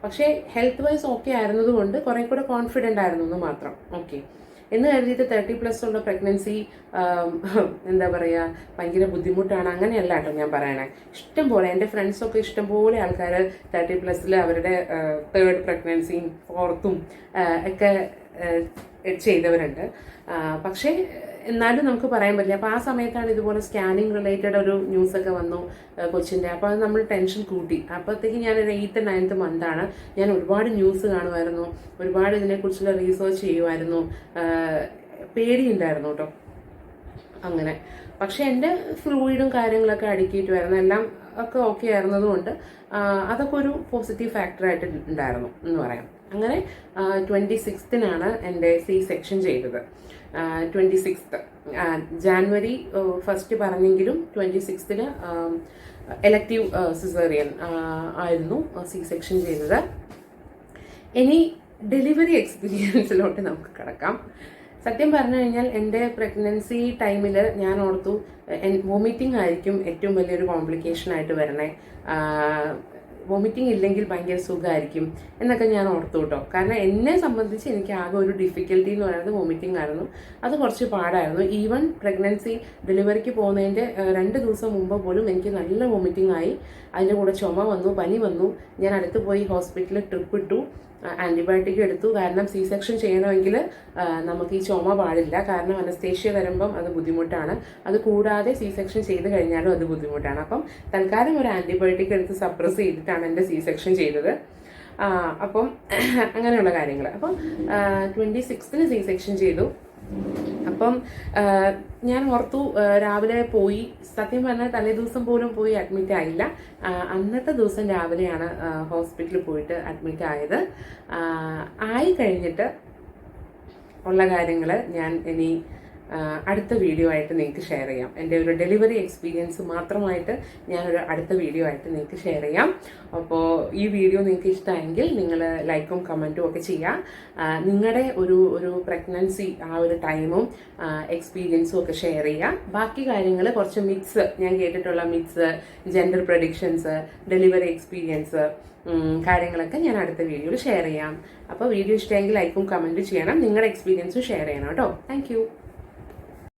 പക്ഷേ ഹെൽത്ത് വൈസ് ഓക്കെ ആയിരുന്നതുകൊണ്ട് കുറേ കൂടെ കോൺഫിഡൻ്റ് ആയിരുന്നു എന്ന് മാത്രം. ഓക്കെ. എന്ന് കരുതിയിട്ട് 30+ പ്രഗ്നൻസി എന്താ പറയുക ഭയങ്കര ബുദ്ധിമുട്ടാണ് അങ്ങനെയല്ല കേട്ടോ ഞാൻ പറയണേ. ഇഷ്ടംപോലെ എൻ്റെ ഫ്രണ്ട്സൊക്കെ ഇഷ്ടംപോലെ ആൾക്കാർ 30+ൽ അവരുടെ 3rd പ്രഗ്നൻസിയും 4th ഒക്കെ ചെയ്തവരുണ്ട്. പക്ഷേ എന്നാലും നമുക്ക് പറയാൻ പറ്റില്ല. അപ്പോൾ ആ സമയത്താണ് ഇതുപോലെ സ്കാനിങ് റിലേറ്റഡ് ഒരു ന്യൂസൊക്കെ വന്നു കൊച്ചിൻ്റെ. അപ്പോൾ അത് നമ്മൾ ടെൻഷൻ കൂട്ടി. അപ്പോഴത്തേക്ക് ഞാനൊരു 8th 9th മന്താണ്. ഞാൻ ഒരുപാട് ന്യൂസ് കാണുമായിരുന്നു, ഒരുപാട് ഇതിനെക്കുറിച്ചുള്ള റീസേർച്ച് ചെയ്യുമായിരുന്നു. പേടിയുണ്ടായിരുന്നു കേട്ടോ അങ്ങനെ. പക്ഷെ എൻ്റെ ഫ്ലൂയിഡും കാര്യങ്ങളൊക്കെ അടുക്കിയിട്ട് വരുന്ന എല്ലാം ഒക്കെ ഓക്കെ ആയിരുന്നതുകൊണ്ട് അതൊക്കെ ഒരു പോസിറ്റീവ് ഫാക്ടറായിട്ട് ഉണ്ടായിരുന്നു എന്ന് പറയാം. അങ്ങനെ 26th എൻ്റെ C-സെക്ഷൻ ചെയ്തത്. 26th ജാനുവരി 1 പറഞ്ഞെങ്കിലും 26th എലക്റ്റീവ് സിസേറിയൻ ആയിരുന്നു C-സെക്ഷൻ ചെയ്തത്. ഇനി ഡെലിവറി എക്സ്പീരിയൻസിലോട്ട് നമുക്ക് കിടക്കാം. സത്യം പറഞ്ഞു കഴിഞ്ഞാൽ എൻ്റെ പ്രഗ്നൻസി ടൈമിൽ ഞാൻ ഓർത്തു വോമിറ്റിംഗ് ആയിരിക്കും ഏറ്റവും വലിയൊരു കോംപ്ലിക്കേഷൻ ആയിട്ട് വരണേ, വോമിറ്റിംഗ് ഇല്ലെങ്കിൽ ഭയങ്കര സുഖമായിരിക്കും എന്നൊക്കെ ഞാൻ ഓർത്തു കേട്ടോ. കാരണം എന്നെ സംബന്ധിച്ച് എനിക്ക് ആകെ ഒരു ഡിഫിക്കൽട്ടി എന്ന് പറയുന്നത് വോമിറ്റിംഗ് ആയിരുന്നു. അത് കുറച്ച് പാടായിരുന്നു. ഈവൻ പ്രഗ്നൻസി ഡെലിവറിക്ക് പോകുന്നതിൻ്റെ 2 ദിവസം മുമ്പ് പോലും എനിക്ക് നല്ല വോമിറ്റിംഗ് ആയി. അതിൻ്റെ കൂടെ ചുമ വന്നു, പനി വന്നു. ഞാൻ അടുത്ത് പോയി ഹോസ്പിറ്റലിൽ ട്രിപ്പ് ഇട്ടു, ആൻറ്റിബയോട്ടിക് എടുത്തു. കാരണം C-സെക്ഷൻ ചെയ്യണമെങ്കിൽ നമുക്ക് ഈ ചുമ പാടില്ല. കാരണം അനസ്തേഷ്യ വരുമ്പം അത് ബുദ്ധിമുട്ടാണ്. അത് കൂടാതെ C-സെക്ഷൻ ചെയ്ത് കഴിഞ്ഞാലും അത് ബുദ്ധിമുട്ടാണ്. അപ്പം തൽക്കാലം ഒരു ആൻറ്റിബയോട്ടിക് എടുത്ത് സപ്രസ് ചെയ്തിട്ടാണ് എൻ്റെ C-സെക്ഷൻ ചെയ്തത്. അപ്പം അങ്ങനെയുള്ള കാര്യങ്ങൾ. അപ്പം 26th C-സെക്ഷൻ ചെയ്തു. അപ്പം ഞാൻ ഓർത്തു രാവിലെ പോയി, സത്യം പറഞ്ഞാൽ തലേ ദിവസം പോലും പോയി അഡ്മിറ്റ് ആയില്ല. അന്നത്തെ ദിവസം രാവിലെയാണ് ഹോസ്പിറ്റലിൽ പോയിട്ട് അഡ്മിറ്റ് ആയത്. ആയി കഴിഞ്ഞിട്ട് ഉള്ള കാര്യങ്ങൾ ഞാൻ ഇനി അടുത്ത വീഡിയോ ആയിട്ട് നിങ്ങൾക്ക് ഷെയർ ചെയ്യാം. എൻ്റെ ഒരു ഡെലിവറി എക്സ്പീരിയൻസ് മാത്രമായിട്ട് ഞാനൊരു അടുത്ത വീഡിയോ ആയിട്ട് നിങ്ങൾക്ക് ഷെയർ ചെയ്യാം. അപ്പോൾ ഈ വീഡിയോ നിങ്ങൾക്ക് ഇഷ്ടമായെങ്കിൽ നിങ്ങൾ ലൈക്കും കമൻറ്റും ഒക്കെ ചെയ്യുക. നിങ്ങളുടെ ഒരു പ്രഗ്നൻസി ആ ഒരു ടൈമും എക്സ്പീരിയൻസും ഒക്കെ ഷെയർ ചെയ്യുക. ബാക്കി കാര്യങ്ങൾ കുറച്ച് മിത്സ്, ഞാൻ കേട്ടിട്ടുള്ള myths, gender predictions, delivery experience കാര്യങ്ങളൊക്കെ ഞാൻ അടുത്ത വീഡിയോയിൽ ഷെയർ ചെയ്യാം. അപ്പോൾ വീഡിയോ ഇഷ്ടമെങ്കിൽ ലൈക്കും കമൻറ്റും ചെയ്യണം, നിങ്ങളുടെ എക്സ്പീരിയൻസും ഷെയർ ചെയ്യണം കേട്ടോ. താങ്ക്